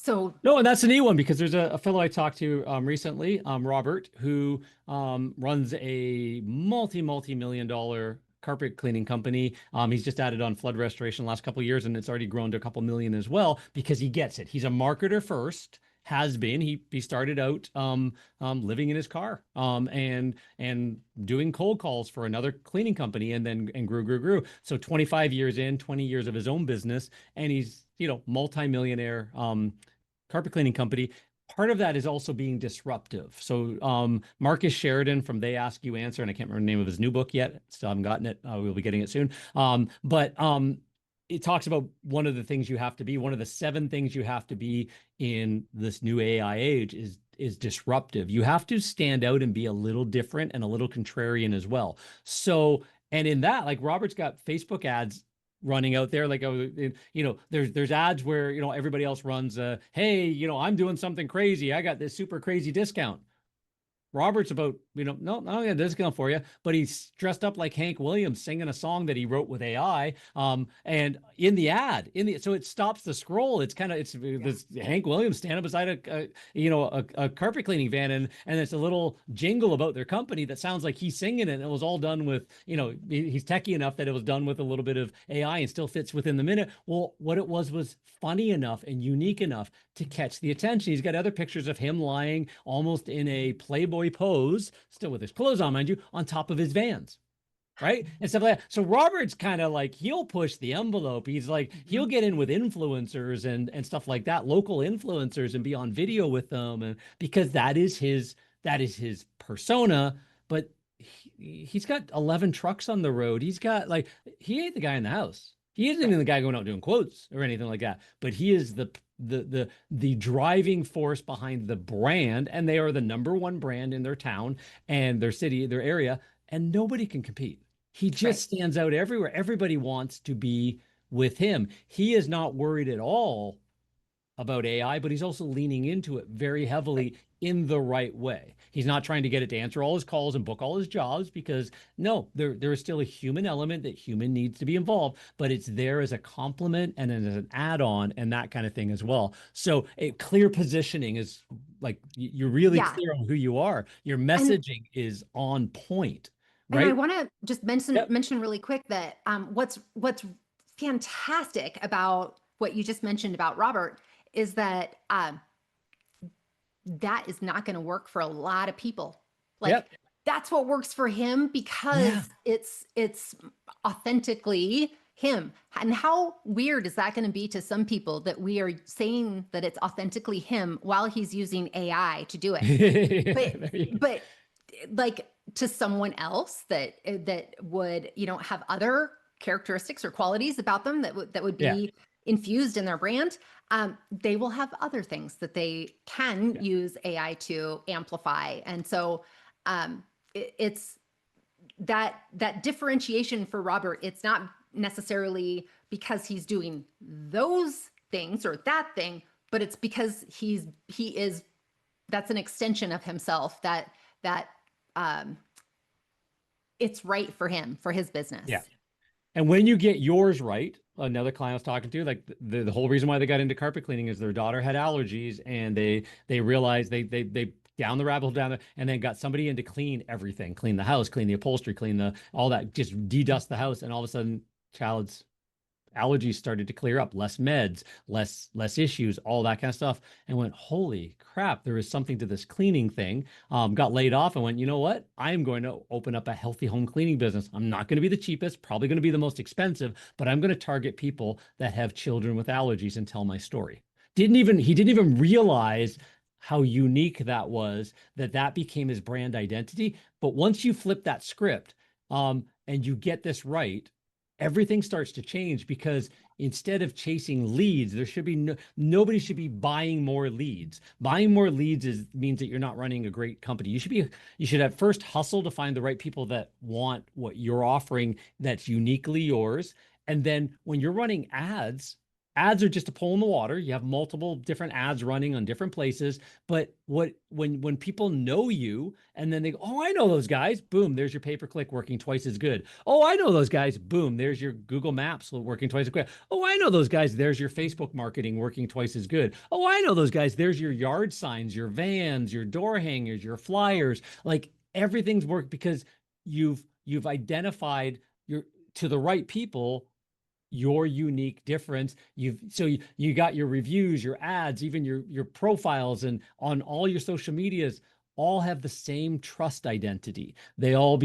no, and that's a neat one, because there's a fellow I talked to recently, Robert, who runs a multi-million dollar carpet cleaning company. He's just added on flood restoration the last couple of years, and it's already grown to a couple million as well, because he gets it. He's a marketer first, has been. He started out living in his car and doing cold calls for another cleaning company, and then grew. So 25 years in, 20 years of his own business, and he's multi-millionaire carpet cleaning company. Part of that is also being disruptive. So Marcus Sheridan from They Ask You Answer, and I can't remember the name of his new book yet, still haven't gotten it. We'll be getting it soon. But it talks about one of the things you have to be, one of the 7 things you have to be in this new AI age is disruptive. You have to stand out and be a little different and a little contrarian as well. So, and in that, like Robert's got Facebook ads running out there, like, there's ads where, everybody else runs, hey, I'm doing something crazy. I got this super crazy discount. Robert's about, no, I don't got a discount for you, but he's dressed up like Hank Williams singing a song that he wrote with AI. And in the ad, so it stops the scroll. It's this Hank Williams standing beside a carpet cleaning van, and it's a little jingle about their company that sounds like he's singing it. And it was all done with, he's techie enough that it was done with a little bit of AI and still fits within the minute. Well, what it was funny enough and unique enough to catch the attention. He's got other pictures of him lying almost in a Playboy pose, still with his clothes on, mind you, on top of his Vans, right? And stuff like that. So Robert's kind of like, he'll push the envelope. He's like, he'll get in with influencers and stuff like that, local influencers, and be on video with them, and because that is his persona. But he's got 11 trucks on the road. He's got, like, he ain't the guy in the house. He isn't even the guy going out doing quotes or anything like that, but he is the driving force behind the brand, and they are the #1 brand in their town and their city, their area, and nobody can compete. He just stands out everywhere. Everybody wants to be with him. He is not worried at all about AI, but he's also leaning into it very heavily in the right way. He's not trying to get it to answer all his calls and book all his jobs, because no, there is still a human element that human needs to be involved, but it's there as a complement and as an add-on and that kind of thing as well. So a clear positioning is like, you're really clear on who you are. Your messaging is on point, right? And I want to just mention really quick that what's fantastic about what you just mentioned about Robert is that that is not going to work for a lot of people. Like, that's what works for him, because it's authentically him. And how weird is that going to be to some people that we are saying that it's authentically him while he's using AI to do it? but like, to someone else that would, have other characteristics or qualities about them that would be infused in their brand, they will have other things that they can use AI to amplify. And so it's that differentiation for Robert. It's not necessarily because he's doing those things or that thing, but it's because that's an extension of himself that it's right for him, for his business. Yeah. And when you get yours right, another client I was talking to, like the whole reason why they got into carpet cleaning is their daughter had allergies, and they realized they down the rabbit hole down there, and then got somebody in to clean everything, clean the house, clean the upholstery, clean all that, just de-dust the house. And all of a sudden, child's allergies started to clear up, less meds, less issues, all that kind of stuff. And went, holy crap, there is something to this cleaning thing. Got laid off and went, you know what? I'm going to open up a healthy home cleaning business. I'm not going to be the cheapest, probably going to be the most expensive, but I'm going to target people that have children with allergies and tell my story. He didn't even realize how unique that was, that became his brand identity. But once you flip that script, and you get this right, everything starts to change, because instead of chasing leads, there should be nobody should be buying more leads. Buying more leads means that you're not running a great company. You should at first hustle to find the right people that want what you're offering that's uniquely yours. And then when you're running ads are just a pole in the water. You have multiple different ads running on different places. But when people know you, and then they go, oh, I know those guys, boom, there's your pay-per-click working twice as good. Oh, I know those guys, boom, there's your Google Maps working twice as good. Oh, I know those guys, there's your Facebook marketing working twice as good. Oh, I know those guys, there's your yard signs, your vans, your door hangers, your flyers. Like, everything's worked because you've identified to the right people your unique difference. You got your reviews, your ads, even your profiles, and on all your social medias all have the same trust identity. They all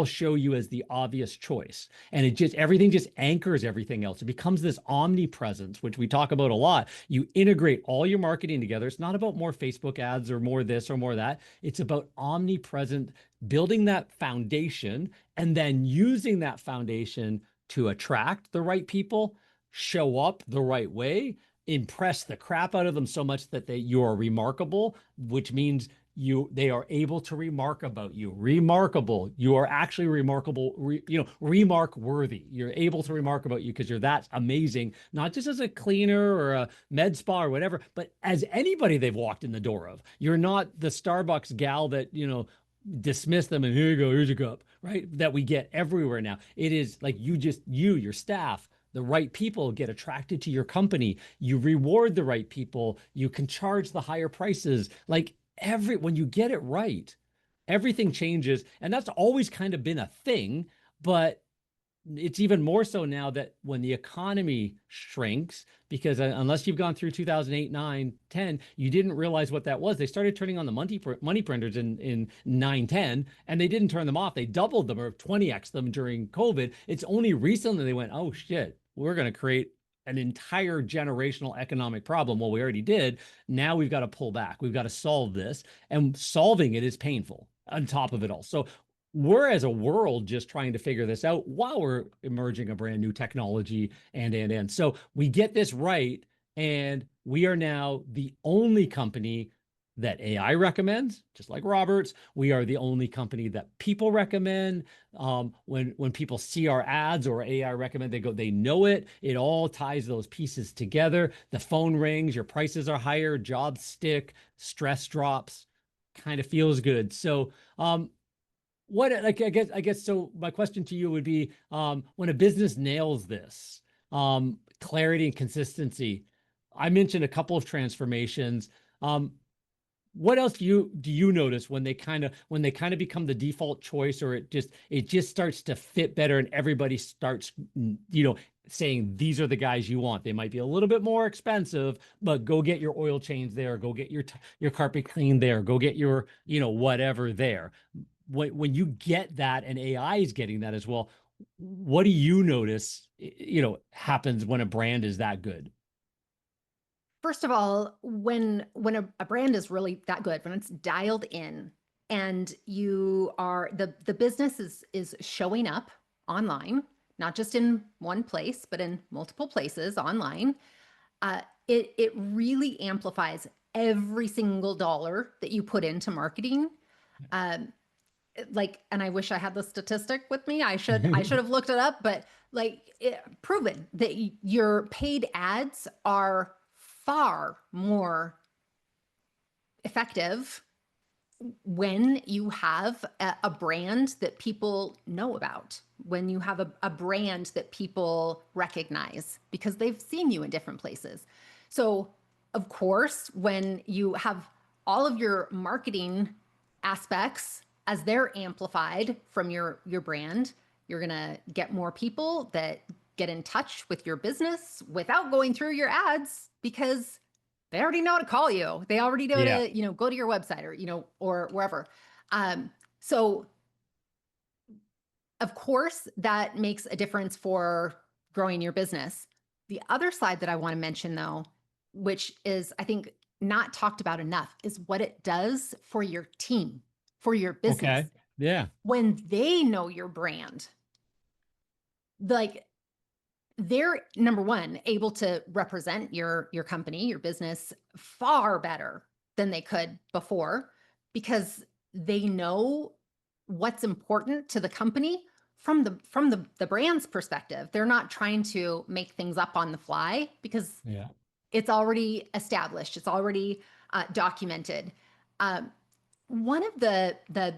show you as the obvious choice. And everything just anchors everything else. It becomes this omnipresence, which we talk about a lot. You integrate all your marketing together. It's not about more Facebook ads or more this or more that. It's about omnipresent, building that foundation, and then using that foundation to attract the right people, show up the right way, impress the crap out of them so much that you are remarkable, which means they are able to remark about you. Remarkable. You are actually remarkable, remark worthy. You're able to remark about you because you're that amazing, not just as a cleaner or a med spa or whatever, but as anybody they've walked in the door of. You're not the Starbucks gal that, dismiss them and here you go, here's your cup, right? That we get everywhere now. It is like your staff, the right people get attracted to your company. You reward the right people. You can charge the higher prices. Like when you get it right, everything changes. And that's always kind of been a thing, but it's even more so now that when the economy shrinks, because unless you've gone through 2008, 9, 10, you didn't realize what that was. They started turning on the money printers in 9, 10, and they didn't turn them off. They doubled them or 20x them during COVID. It's only recently they went, oh shit, we're going to create an entire generational economic problem. Well, we already did. Now we've got to pull back. We've got to solve this. And solving it is painful on top of it all. So we're as a world just trying to figure this out while we're emerging a brand new technology and. So we get this right, and we are now the only company that AI recommends, just like Roberts. We are the only company that people recommend. When people see our ads or AI recommend, they know it. It all ties those pieces together. The phone rings, your prices are higher, jobs stick, stress drops, kind of feels good. So, I guess so my question to you would be, when a business nails this, clarity and consistency, I mentioned a couple of transformations. What else do you notice when they kind of become the default choice, or it just starts to fit better and everybody starts, saying these are the guys you want? They might be a little bit more expensive, but go get your oil change there, go get your carpet cleaned there, go get your, whatever there. When you get that, and AI is getting that as well, what do you notice, happens when a brand is that good? First of all, when a brand is really that good, when it's dialed in, and the business is showing up online, not just in one place, but in multiple places online, it really amplifies every single dollar that you put into marketing. And I wish I had the statistic with me. I should have looked it up, but proven that your paid ads are far more effective when you have a brand that people know about, when you have a brand that people recognize because they've seen you in different places. So of course, when you have all of your marketing aspects as they're amplified from your brand, you're going to get more people that get in touch with your business without going through your ads, because they already know to call you. They already know to, go to your website or, or wherever. So of course that makes a difference for growing your business. The other side that I want to mention though, which is, I think, not talked about enough, is what it does for your team, for your business. Okay. Yeah. When they know your brand, they're, number one, able to represent your company, your business far better than they could before, because they know what's important to the company from the brand's perspective. They're not trying to make things up on the fly, because it's already established. It's already documented. One of the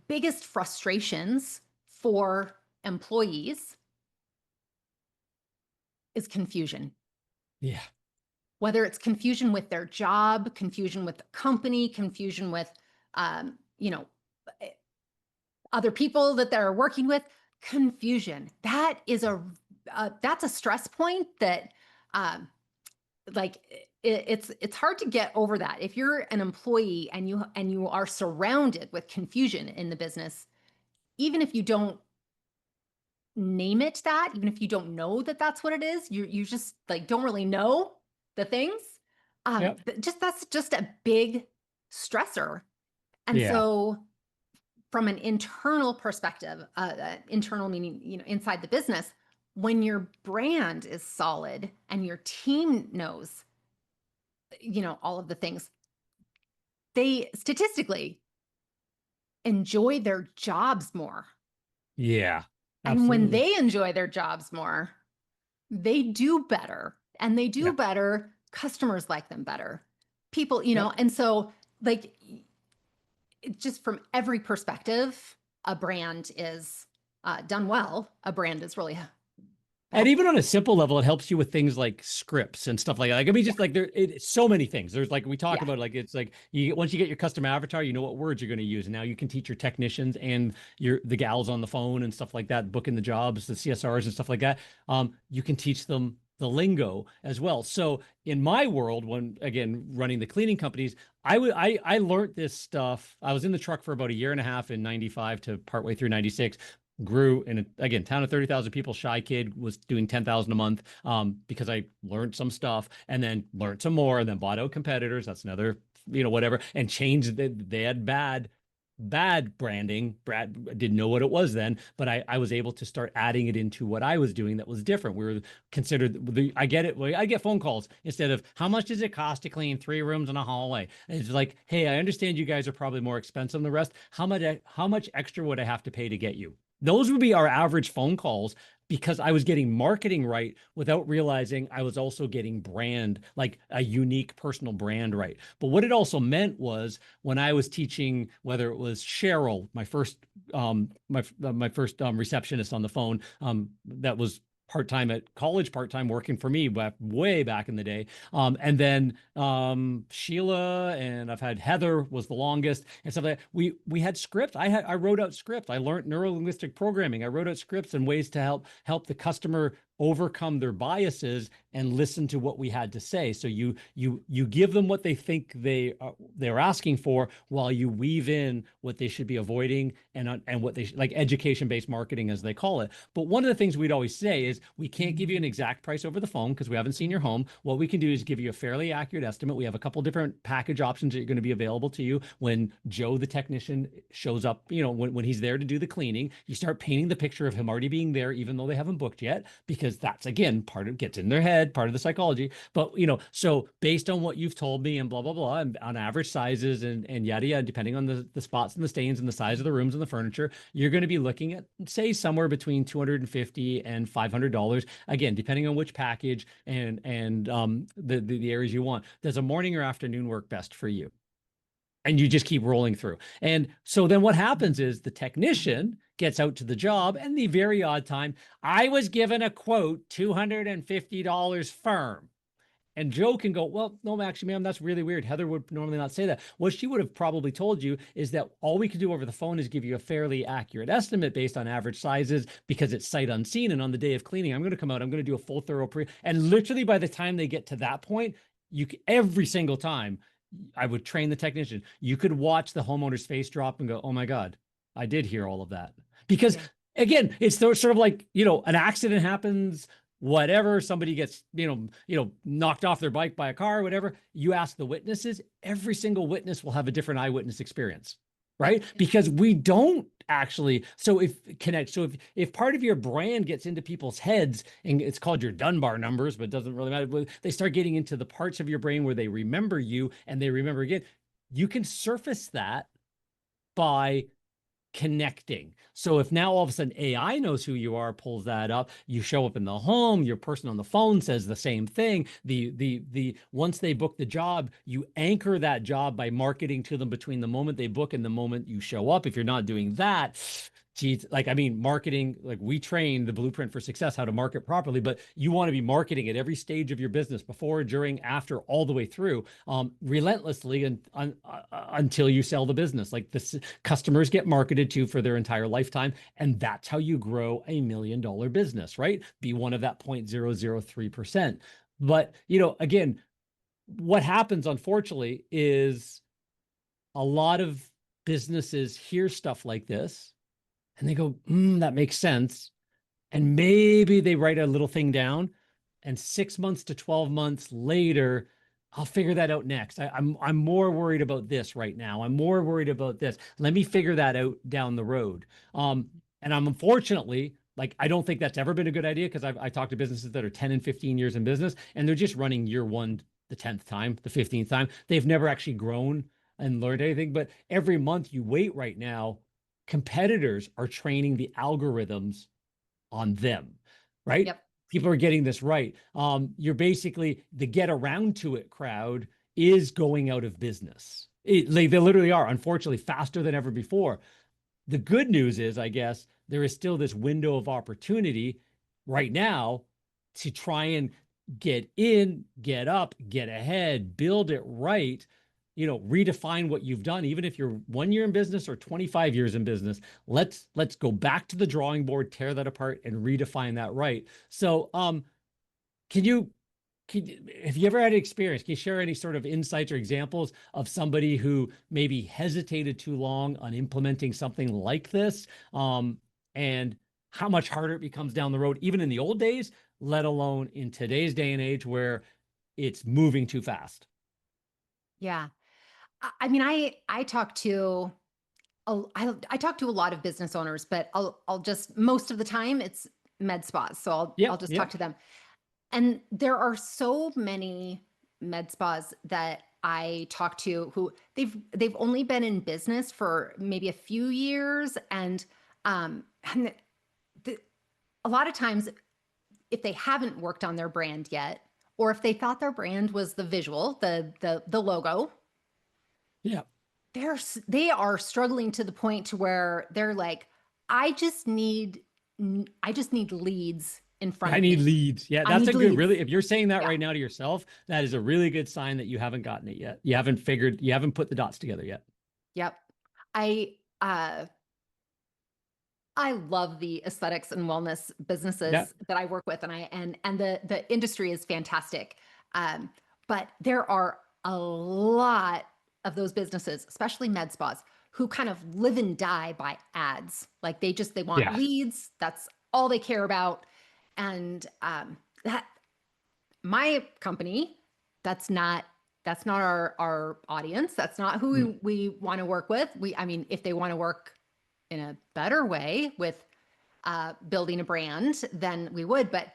biggest frustrations for employees is confusion. Yeah. Whether it's confusion with their job, confusion with the company, confusion with, other people that they're working with, confusion. That is that's a stress point that, it's hard to get over that. If you're an employee and you are surrounded with confusion in the business, even if you don't name it that, even if you don't know that that's what it is, you just don't really know the things. That's just a big stressor. And so from an internal perspective, internal meaning, inside the business, when your brand is solid and your team knows, all of the things, they statistically enjoy their jobs more. Yeah, And when absolutely. they enjoy their jobs more, they do better, and they do Yeah. better. Customers like them better. People, Yep. and so like just from every perspective, a brand is done well. A brand is really And helpful. even on a simple level, it helps you with things like scripts and stuff like that. Like, I mean, Yeah. just like it's so many things. There's like we talk Yeah. about, like it's like once you get your custom avatar, you know what words you're going to use. And now you can teach your technicians and the gals on the phone and stuff like that, booking the jobs, the CSRs and stuff like that. You can teach them the lingo as well. So in my world, when again running the cleaning companies, I learned this stuff. I was in the truck for about a year and a half in '95 to partway through '96. Grew in again town of 30,000 people, shy kid, was doing 10,000 a month, because I learned some stuff and then learned some more and then bought out competitors. That's another, whatever, and changed. They had bad branding. Brad didn't know what it was then, but I was able to start adding it into what I was doing that was different. We were considered I get it. I get phone calls instead of how much does it cost to clean 3 rooms and a hallway? And it's like, hey, I understand you guys are probably more expensive than the rest. How much extra would I have to pay to get you? Those would be our average phone calls, because I was getting marketing right without realizing I was also getting brand, like a unique personal brand right. But what it also meant was when I was teaching, whether it was Cheryl, my first receptionist on the phone, that was part-time at college, part-time working for me way back in the day. And then Sheila, and I've had Heather was the longest and stuff like that. We had scripts. I wrote out scripts. I learned neuro-linguistic programming. I wrote out scripts and ways to help the customer overcome their biases and listen to what we had to say. So you give them what they think they're asking for, while you weave in what they should be avoiding and what they like education-based marketing, as they call it. But one of the things we'd always say is we can't give you an exact price over the phone because we haven't seen your home. What we can do is give you a fairly accurate estimate. We have a couple different package options that are going to be available to you when Joe, the technician, shows up, when he's there to do the cleaning. You start painting the picture of him already being there, even though they haven't booked yet, because that's, again, part of gets in their head, part of the psychology. But, so based on what you've told me and blah, blah, blah, and on average sizes and yada, yada, depending on the spots and the stains and the size of the rooms and the furniture, you're going to be looking at, say, somewhere between $250 and $500, again, depending on which package and the areas you want. Does a morning or afternoon work best for you? And you just keep rolling through. And so then what happens is the technician gets out to the job, and the very odd time, I was given a quote, $250 firm. And Joe can go, well, no, actually, ma'am, that's really weird. Heather would normally not say that. What she would have probably told you is that all we can do over the phone is give you a fairly accurate estimate based on average sizes, because it's sight unseen. And on the day of cleaning, I'm going to come out, I'm going to do a full thorough and literally by the time they get to that point, every single time, I would train the technician. You could watch the homeowner's face drop and go, oh my God, I did hear all of that. Because again, it's sort of like, an accident happens, whatever, somebody gets, knocked off their bike by a car, whatever. You ask the witnesses, every single witness will have a different eyewitness experience, right? Because we don't actually, so if part of your brand gets into people's heads, and it's called your Dunbar numbers, but it doesn't really matter, they start getting into the parts of your brain where they remember you and they remember again, you can surface that by connecting. So if now all of a sudden AI knows who you are, pulls that up, you show up in the home, your person on the phone says the same thing. Once they book the job, you anchor that job by marketing to them between the moment they book and the moment you show up. If you're not doing that, geez, marketing, we train the Blueprint for Success how to market properly, but you want to be marketing at every stage of your business, before, during, after, all the way through, relentlessly until you sell the business. Customers get marketed to for their entire lifetime, and that's how you grow $1 million business, right? Be one of that 0.003%. But, again, what happens, unfortunately, is a lot of businesses hear stuff like this, and they go, that makes sense. And maybe they write a little thing down, and 6 months to 12 months later, I'll figure that out next. I'm more worried about this right now. I'm more worried about this. Let me figure that out down the road. And I'm unfortunately, Like, I don't think that's ever been a good idea, because I talked to businesses that are 10 and 15 years in business, and they're just running year one the 10th time, the 15th time. They've never actually grown and learned anything. But every month you wait right now, competitors are training the algorithms on them, right? Yep. People are getting this right. You're basically, the get around to it crowd is going out of business. Like, they literally are, unfortunately, faster than ever before. The good news is, I guess, there is still this window of opportunity right now to try and get in, get up, get ahead, build it right, redefine what you've done. Even if you're 1 year in business or 25 years in business, let's go back to the drawing board, tear that apart, and redefine that right. So, can you have you ever had an experience? Can you share any sort of insights or examples of somebody who maybe hesitated too long on implementing something like this, and how much harder it becomes down the road, even in the old days, let alone in today's day and age where it's moving too fast? Yeah. I mean, I talk to I talk to a lot of business owners, but I'll just, most of the time it's med spas. So I'll Yep, just talk yep. to them. And there are so many med spas that I talk to who they've only been in business for maybe a few years, and the, a lot of times, if they haven't worked on their brand yet, or if they thought their brand was the visual, the logo, Yeah. they are struggling to the point to where they're like, I just need I just need leads in front I of need me. leads. Yeah, I that's a need good, leads. really, if you're saying that Yeah. right now to yourself, that is a really good sign that you haven't gotten it yet. You haven't put the dots together yet. Yep. I uh I love the aesthetics and wellness Yeah. businesses that I work with, and the industry is fantastic. Um, but there are a lot of those businesses, especially med spas, who kind of live and die by ads. Like, they want Yeah. leads. That's all they care about. And that my company, that's not our audience. That's not who Mm. we want to work with. I mean, if they want to work in a better way with building a brand, then we would. But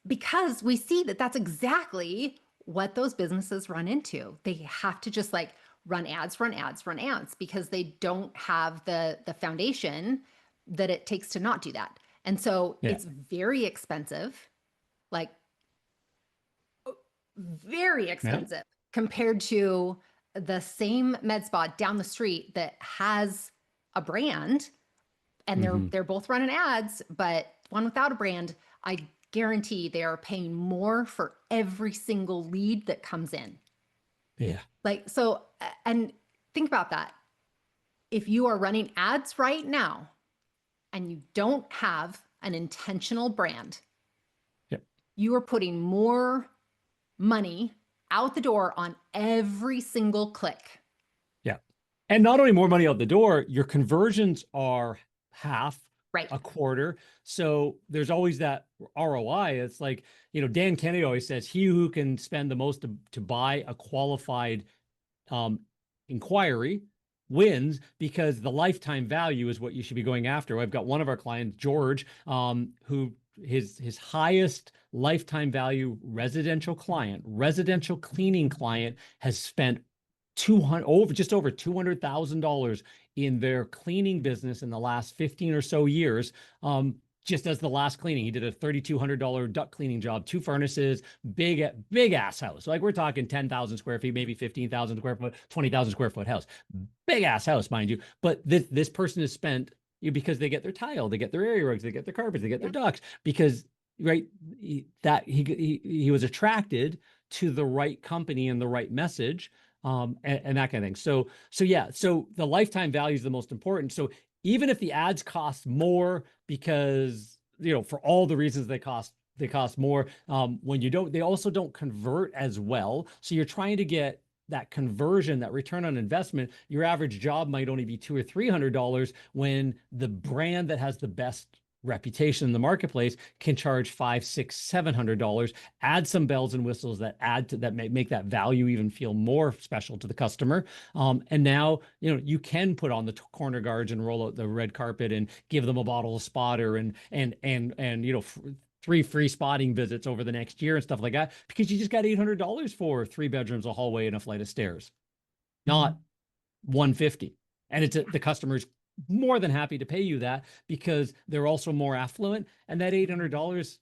because we see that that's exactly what those businesses run into. They have to just like run ads, run ads, run ads, because they don't have the foundation that it takes to not do that. And so Yeah. it's very expensive, like very Yeah. expensive compared to the same med spa down the street that has a brand, and Hmm. they're both running ads, but one without a brand, I guarantee they are paying more for every single lead that comes in. Yeah. Like, so, and think about that. If you are running ads right now and you don't have an intentional brand, Yep. you are putting more money out the door on every single click. Yeah. And not only more money out the door, your conversions are half, Right. a quarter. So there's always that ROI. It's like, Dan Kennedy always says, he who can spend the most to buy a qualified inquiry wins, because the lifetime value is what you should be going after. I've got one of our clients, George, who his highest lifetime value residential cleaning client has spent just over $200,000 in their cleaning business in the last 15 or so years. Just as the last cleaning, he did a $3,200 duct cleaning job, 2 furnaces, big ass house. Like, we're talking 10,000 square feet, maybe 15,000 square foot, 20,000 square foot house, big ass house, mind you. But this person has spent, because they get their tile, they get their area rugs, they get their carpets, they get their ducts, because he was attracted to the right company and the right message, and that kind of thing. So yeah, so the lifetime value is the most important. So even if the ads cost more, because for all the reasons they cost more, when they also don't convert as well. So you're trying to get that conversion, that return on investment. Your average job might only be $200 or $300, when the brand that has the best reputation in the marketplace can charge $500, $600, $700, add some bells and whistles that add to that, make that value even feel more special to the customer. And now, you can put on the corner guards and roll out the red carpet and give them a bottle of spotter and 3 free spotting visits over the next year and stuff like that, because you just got $800 for 3 bedrooms, a hallway, and a flight of stairs, not $150. And the customer's more than happy to pay you that because they're also more affluent, and that $800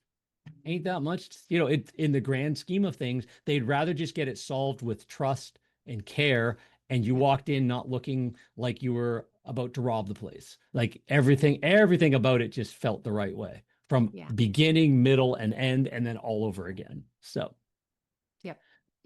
ain't that much. In the grand scheme of things, they'd rather just get it solved with trust and care, and you walked in not looking like you were about to rob the place. Like everything about it just felt the right way from beginning, middle, and end, and then all over again. So Yep.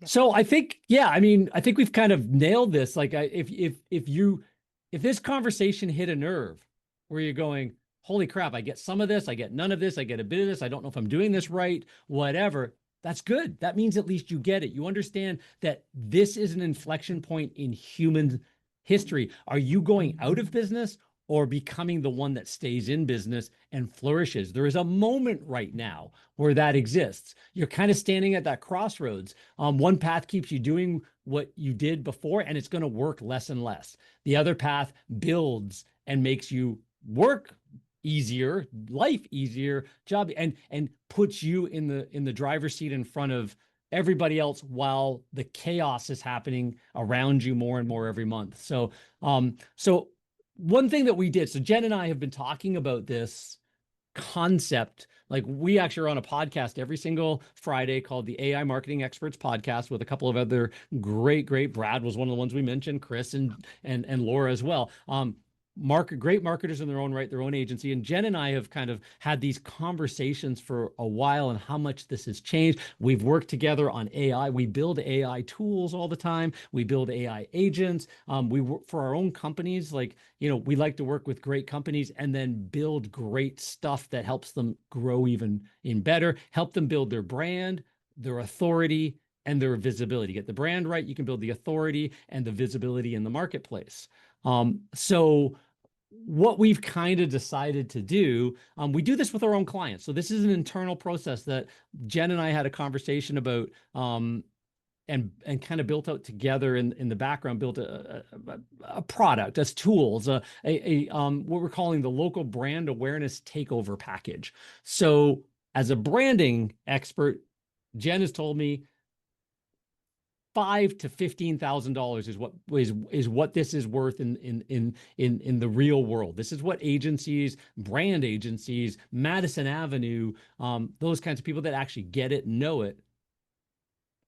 So I think, I think we've kind of nailed this. Like, if this conversation hit a nerve where you're going, holy crap, I get some of this, I get none of this, I get a bit of this, I don't know if I'm doing this right, whatever, that's good. That means at least you get it. You understand that this is an inflection point in human history. Are you going out of business or becoming the one that stays in business and flourishes? There is a moment right now where that exists. You're kind of standing at that crossroads. One path keeps you doing what you did before, and it's going to work less and less. The other path builds and makes you work easier, life easier, job, and puts you in the driver's seat in front of everybody else while the chaos is happening around you more and more every month. So one thing that we did, so Jen and I have been talking about this concept. Like, we actually are on a podcast every single Friday called the AI Marketing Experts Podcast with a couple of other great, Brad was one of the ones we mentioned, Chris and Laura as well. Great marketers in their own right, their own agency. And Jen and I have kind of had these conversations for a while and how much this has changed. We've worked together on AI. We build AI tools all the time. We build AI agents. We work for our own companies. Like, we like to work with great companies and then build great stuff that helps them grow even better, help them build their brand, their authority, and their visibility. Get the brand right, you can build the authority and the visibility in the marketplace. So what we've kind of decided to do, we do this with our own clients. So this is an internal process that Jen and I had a conversation about, and kind of built out together in the background, built a product as tools, what we're calling the local brand awareness takeover package. So as a branding expert, Jen has told me $5,000 to $15,000 is what this is worth in the real world. This is what agencies, brand agencies, Madison Avenue, those kinds of people that actually get it, know it,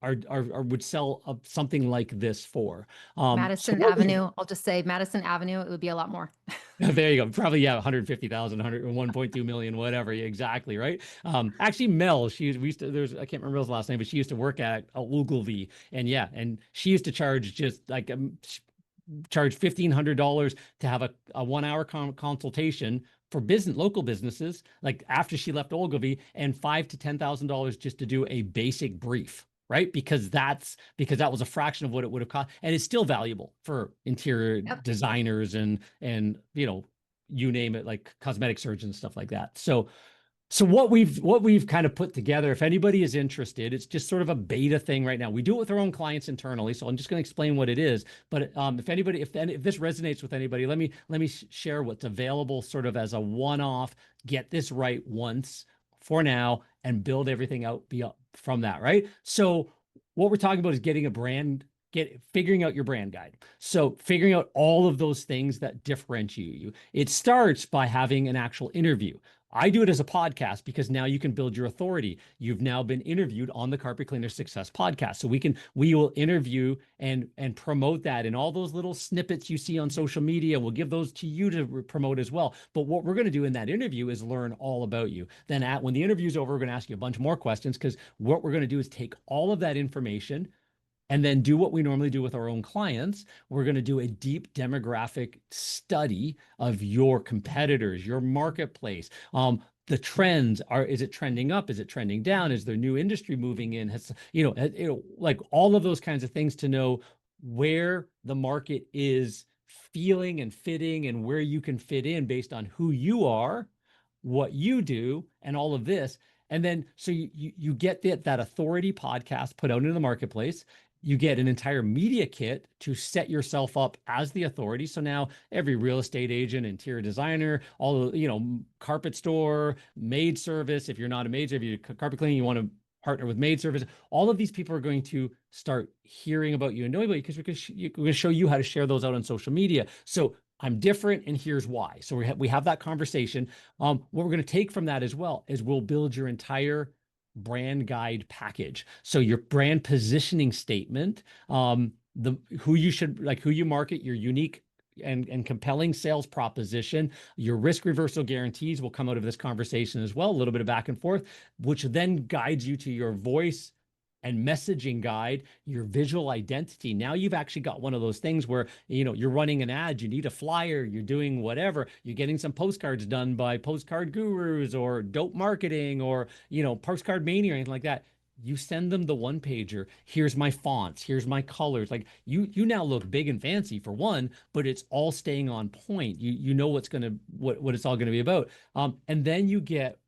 would sell something like this for. Madison Avenue. I'll just say Madison Avenue. It would be a lot more. There you go. Probably, 150,000, 1.2 million, whatever. Yeah, exactly. Right. Actually, Mel, I can't remember his last name, but she used to work at Ogilvy, and she used to charge just like charge $1,500 to have a 1-hour consultation for local businesses, like after she left Ogilvy, and $5,000 to $10,000 just to do a basic brief. Right? Because that was a fraction of what it would have cost, and it's still valuable for interior designers and you name it, like cosmetic surgeons and stuff like that. So what we've kind of put together, if anybody is interested, it's just sort of a beta thing right now. We do it with our own clients internally, so I'm just going to explain what it is. But if this resonates with anybody, let me share what's available, sort of as a one-off. Get this right once for now, and build everything out from that, right? So what we're talking about is figuring out your brand guide. So figuring out all of those things that differentiate you. It starts by having an actual interview. I do it as a podcast because now you can build your authority. You've now been interviewed on the Carpet Cleaner Success podcast. So we will interview and promote that, and all those little snippets you see on social media, we'll give those to you to promote as well. But what we're going to do in that interview is learn all about you. Then when the interview's over, we're going to ask you a bunch more questions, because what we're going to do is take all of that information and then do what we normally do with our own clients. We're going to do a deep demographic study of your competitors, your marketplace, the trends. Is it trending up? Is it trending down? Is there new industry moving in? Like all of those kinds of things to know where the market is feeling and fitting, and where you can fit in based on who you are what you do and all of this. And then so you get that authority podcast put out into the marketplace. You get an entire media kit to set yourself up as the authority. So now every real estate agent, interior designer, all the, carpet store, maid service, if you're not a maid, if you're carpet cleaning, you want to partner with maid service, all of these people are going to start hearing about you and knowing about you because we're going to show you how to share those out on social media. So I'm different and here's why. So we have that conversation. What we're going to take from that as well is we'll build your entire brand guide package. So your brand positioning statement, who you market, your unique and compelling sales proposition, your risk reversal guarantees will come out of this conversation as well, a little bit of back and forth, which then guides you to your voice and messaging guide, your visual identity. Now you've actually got one of those things where, you're running an ad, you need a flyer, you're doing whatever, you're getting some postcards done by Postcard Gurus or Dope Marketing or, Postcard Mania or anything like that. You send them the one pager. Here's my fonts. Here's my colors. Like you now look big and fancy for one, but it's all staying on point. You know what it's all gonna be about. And then you get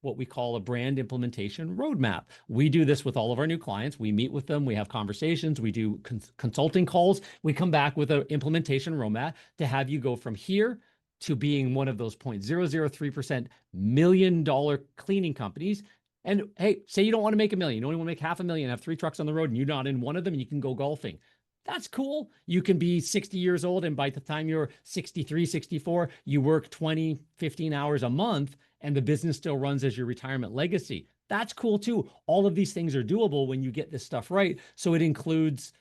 what we call a brand implementation roadmap. We do this with all of our new clients. We meet with them, we have conversations, we do consulting calls. We come back with an implementation roadmap to have you go from here to being one of those 0.003% million-dollar cleaning companies. And hey, say you don't want to make $1 million, you only want to make $500,000, have 3 trucks on the road and you're not in one of them and you can go golfing. That's cool. You can be 60 years old and by the time you're 63, 64, you work 20, 15 hours a month and the business still runs as your retirement legacy. That's cool too. All of these things are doable when you get this stuff right. So it includes,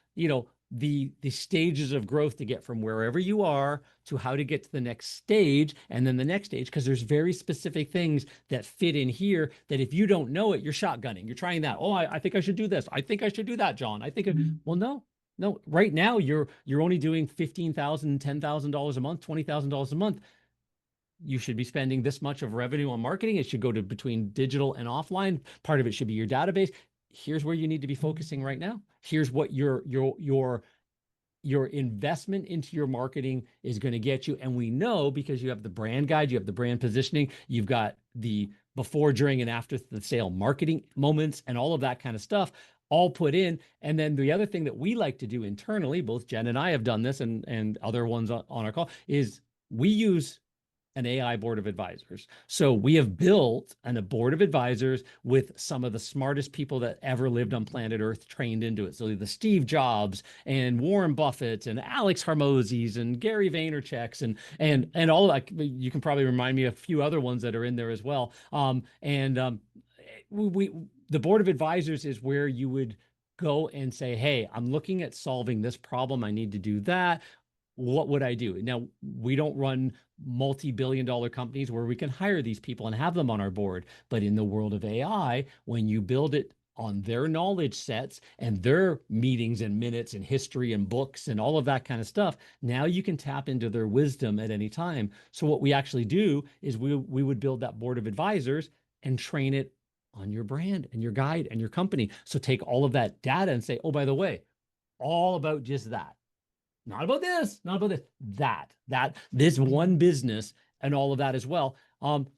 the stages of growth to get from wherever you are to how to get to the next stage and then the next stage, because there's very specific things that fit in here that if you don't know it, you're shotgunning. You're trying that. Oh, I think I should do this. I think I should do that, John. Well, no, right now you're only doing $15,000, $10,000 a month, $20,000 a month. You should be spending this much of revenue on marketing. It should go to between digital and offline. Part of it should be your database. Here's where you need to be focusing right now. Here's what your investment into your marketing is going to get you. And we know because you have the brand guide, you have the brand positioning, you've got the before, during, and after the sale marketing moments and all of that kind of stuff all put in. And then the other thing that we like to do internally, both Jen and I have done this and other ones on our call, is we use an AI board of advisors. So we have built a board of advisors with some of the smartest people that ever lived on planet Earth trained into it. So the Steve Jobs and Warren Buffett and Alex Hormozis and Gary Vaynerchuk's and all that. You can probably remind me of a few other ones that are in there as well. The board of advisors is where you would go and say, hey, I'm looking at solving this problem. I need to do that. What would I do? Now, we don't run multi-billion-dollar companies where we can hire these people and have them on our board. But in the world of AI, when you build it on their knowledge sets and their meetings and minutes and history and books and all of that kind of stuff, now you can tap into their wisdom at any time. So what we actually do is we would build that board of advisors and train it on your brand and your guide and your company. So take all of that data and say, oh, by the way, all about just that. Not about this, not about this, this one business and all of that as well.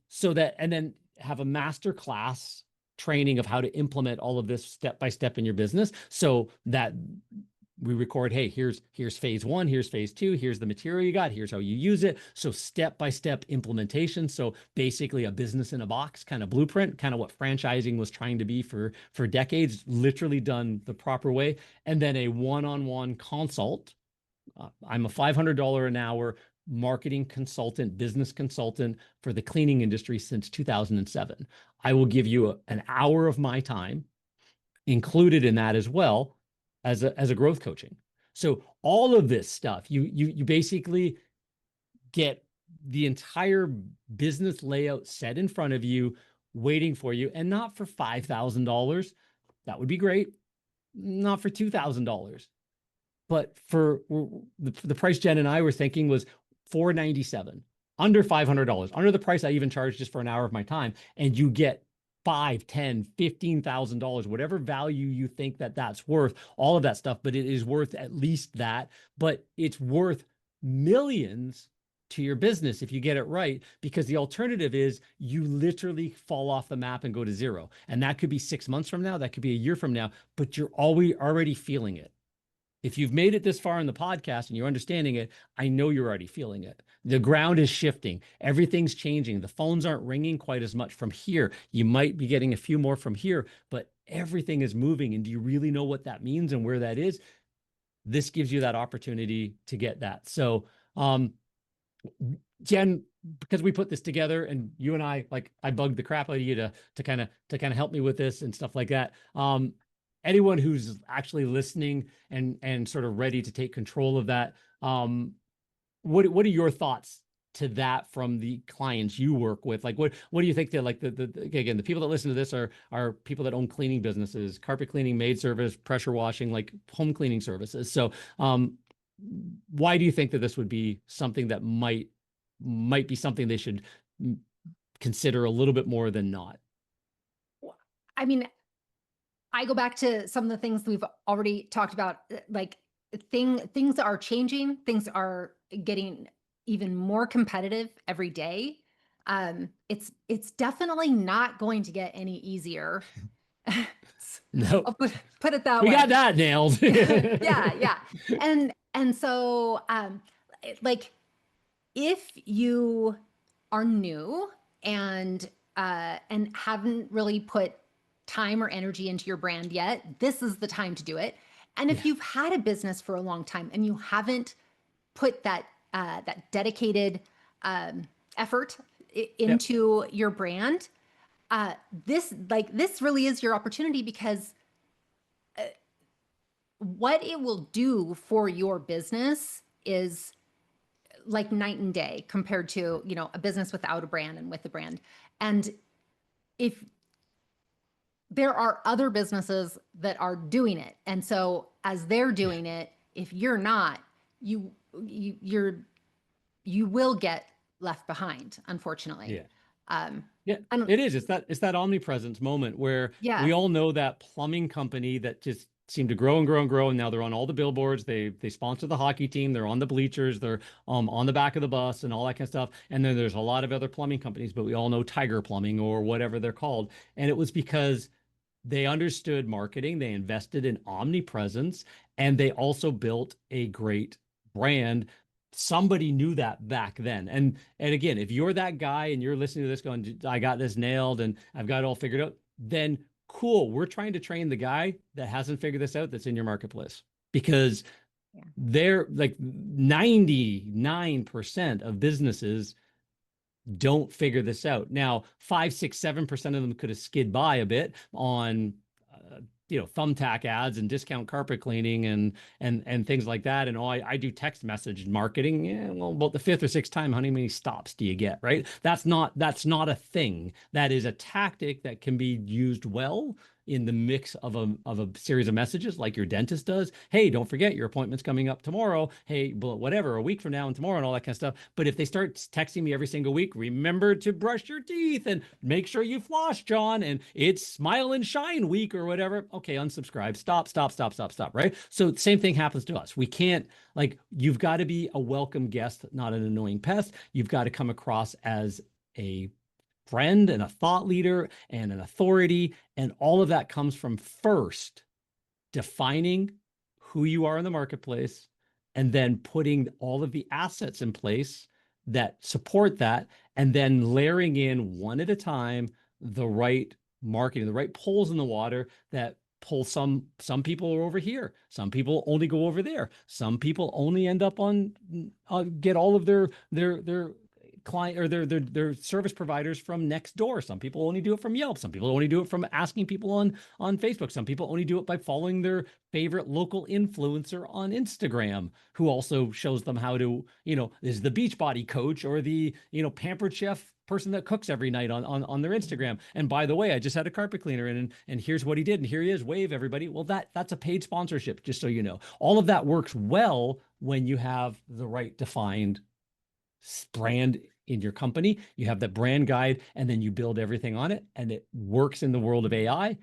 So that, and then have a master class training of how to implement all of this step by step in your business. So that we record, hey, here's phase 1, here's phase 2, here's the material you got, here's how you use it. So step by step implementation. So basically a business in a box kind of blueprint, kind of what franchising was trying to be for decades, literally done the proper way. And then a one-on-one consult. I'm a $500 an hour marketing consultant, business consultant for the cleaning industry since 2007. I will give you an hour of my time included in that as well as a growth coaching. So all of this stuff, you basically get the entire business layout set in front of you, waiting for you, and not for $5,000. That would be great. Not for $2,000. But for the price Jen and I were thinking was $497, under $500, under the price I even charged just for an hour of my time. And you get $5,000, $10,000, $15,000, whatever value you think that's worth, all of that stuff. But it is worth at least that. But it's worth millions to your business if you get it right, because the alternative is you literally fall off the map and go to zero. And that could be 6 months from now, that could be a year from now, but you're already feeling it. If you've made it this far in the podcast and you're understanding it, I know you're already feeling it. The ground is shifting. Everything's changing. The phones aren't ringing quite as much from here. You might be getting a few more from here, but everything is moving. And do you really know what that means and where that is? This gives you that opportunity to get that. So, Jen, because we put this together and you and I, like, I bugged the crap out of you to kind of help me with this and stuff like that. Anyone who's actually listening and sort of ready to take control of that, what are your thoughts to that from the clients you work with? Like, what do you think that, like, again, the people that listen to this are people that own cleaning businesses, carpet cleaning, maid service, pressure washing, like home cleaning services. So why do you think that this would be something that might be something they should consider a little bit more than not? I mean, I go back to some of the things we've already talked about, like things are changing, things are getting even more competitive every day. It's definitely not going to get any easier. No, I'll put it that we way. got that nailed. Yeah. And so, like, if you are new and haven't really put time or energy into your brand yet, this is the time to do it. And if you've had a business for a long time and you haven't put that dedicated effort into your brand, this really is your opportunity, because what it will do for your business is like night and day compared to, a business without a brand and with a brand. And if there are other businesses that are doing it, and so as they're doing it, if you're not, you will get left behind, unfortunately. Yeah, it is. It's that omnipresence moment where we all know that plumbing company that just seemed to grow and grow and grow, and now they're on all the billboards. They sponsor the hockey team. They're on the bleachers. They're on the back of the bus and all that kind of stuff. And then there's a lot of other plumbing companies, but we all know Tiger Plumbing or whatever they're called. And it was because they understood marketing, they invested in omnipresence, and they also built a great brand. Somebody knew that back then. And again, if you're that guy and you're listening to this going, I got this nailed and I've got it all figured out, then cool. We're trying to train the guy that hasn't figured this out, that's in your marketplace, because they're like 99% of businesses don't figure this out. Now, 5, 6, 7% of them could have skid by a bit on, thumbtack ads and discount carpet cleaning and things like that. And I do text message marketing. Yeah, well, about the 5th or 6th time, how many stops do you get? Right? That's not a thing. That is a tactic that can be used well in the mix of a series of messages, like your dentist does. Hey, don't forget your appointment's coming up tomorrow. Hey, whatever, a week from now and tomorrow and all that kind of stuff. But if they start texting me every single week, remember to brush your teeth and make sure you floss, John, and it's Smile and Shine week or whatever. Okay, unsubscribe. Stop, right? So same thing happens to us. We can't, like, you've got to be a welcome guest, not an annoying pest. You've got to come across as a friend and a thought leader and an authority. And all of that comes from first defining who you are in the marketplace, and then putting all of the assets in place that support that, and then layering in one at a time the right marketing, the right poles in the water that pull some people are over here. Some people only go over there. Some people only end up on get all of their client or their service providers from next door. Some people only do it from Yelp. Some people only do it from asking people on Facebook. Some people only do it by following their favorite local influencer on Instagram, who also shows them how to, is the Beachbody coach or the, pampered chef person that cooks every night on their Instagram. And by the way, I just had a carpet cleaner in, and here's what he did, and here he is, wave everybody. Well, that's a paid sponsorship, just so you know. All of that works well when you have the right defined brand in your company. You have the brand guide, and then you build everything on it, and it works in the world of AI,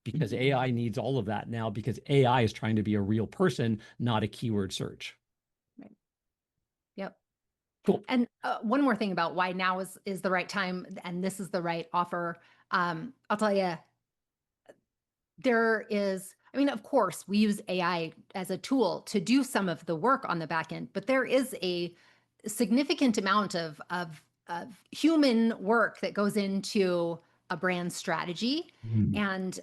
because AI needs all of that now, because AI is trying to be a real person, not a keyword search. Right. Yep. Cool. And one more thing about why now is the right time and this is the right offer. I'll tell you, I mean, of course, we use AI as a tool to do some of the work on the back end, but there is a significant amount of human work that goes into a brand strategy. Mhm. And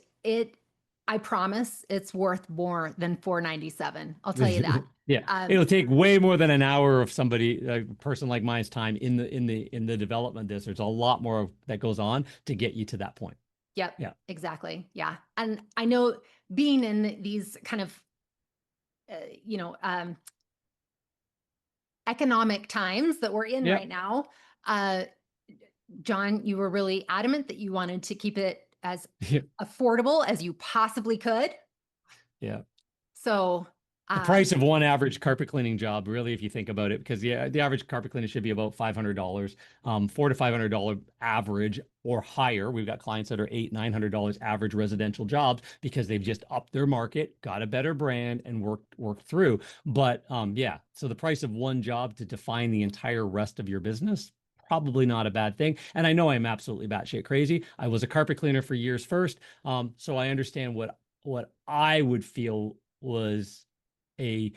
I promise it's worth more than $4.97. I'll tell you that. Yeah, it'll take way more than an hour of somebody, a person like mine's time in the development of this. There's a lot more that goes on to get you to that point. Yep. Yeah. Exactly. Yeah. And I know being in these kind of, you know, economic times that we're in Yep. right now, John, you were really adamant that you wanted to keep it as Yeah. affordable as you possibly could. Yeah. So The price of one average carpet cleaning job, really, if you think about it, because the average carpet cleaner should be about $500, $400 to $500 average or higher. We've got clients that are $800, $900 average residential jobs because they've just upped their market, got a better brand, and worked through. But yeah, so the price of one job to define the entire rest of your business, probably not a bad thing. And I know I'm absolutely batshit crazy. I was a carpet cleaner for years first, so I understand what I would feel was a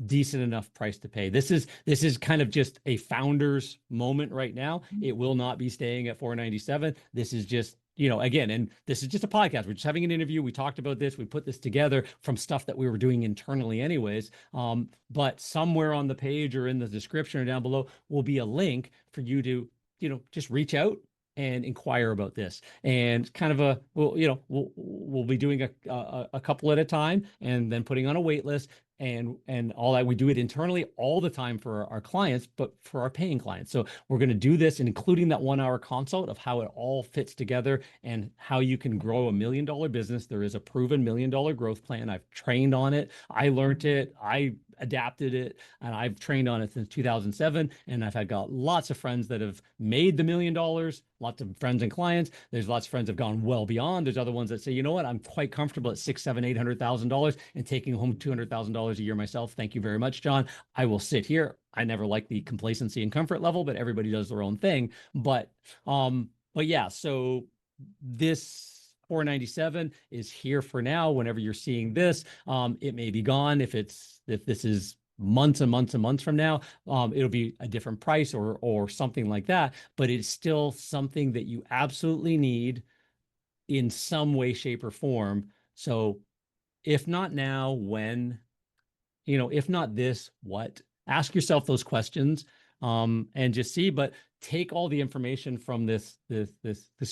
decent enough price to pay. This is kind of just a founder's moment right now. It will not be staying at $4.97. This is just, again, and this is just a podcast. We're just having an interview. We talked about this. We put this together from stuff that we were doing internally anyways. But somewhere on the page or in the description or down below will be a link for you to, just reach out and inquire about this. And kind of we'll be doing a couple at a time and then putting on a wait list and all that. We do it internally all the time for our clients, but for our paying clients. So we're going to do this, including that 1 hour consult of how it all fits together and how you can grow $1 million business. There is a proven $1 million growth plan. I've trained on it. I learned it. I adapted it, and I've trained on it since 2007. And got lots of friends that have made the $1 million, lots of friends and clients. There's lots of friends that have gone well beyond. There's other ones that say, you know what, I'm quite comfortable at $600,000, $700,000, $800,000 and taking home $200,000 a year myself. Thank you very much, John. I will sit here. I never like the complacency and comfort level, but everybody does their own thing. But yeah, so this $4.97 is here for now. Whenever you're seeing this, it may be gone. If this is months and months and months from now, it'll be a different price or something like that. But it's still something that you absolutely need in some way, shape, or form. So if not now, when? If not this, what? Ask yourself those questions, and just see. But take all the information from this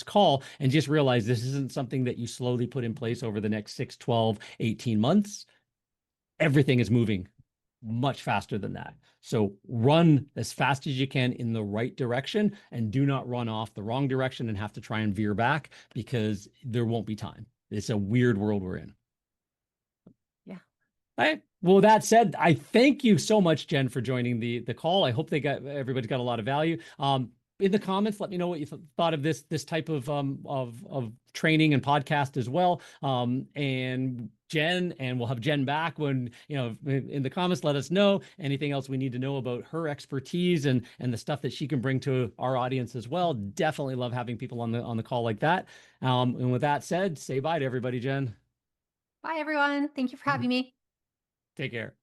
call and just realize this isn't something that you slowly put in place over the next 6, 12, 18 months. Everything is moving much faster than that. So run as fast as you can in the right direction, and do not run off the wrong direction and have to try and veer back, because there won't be time. It's a weird world we're in. Yeah. All right. Well, that said, I thank you so much, Jen, for joining the call. I hope everybody's got a lot of value. In the comments, let me know what you thought of this type of training and podcast as well. And Jen, and we'll have Jen back when, in the comments, let us know anything else we need to know about her expertise and the stuff that she can bring to our audience as well. Definitely love having people on the call like that. And with that said, say bye to everybody, Jen. Bye, everyone. Thank you for having me. Take care.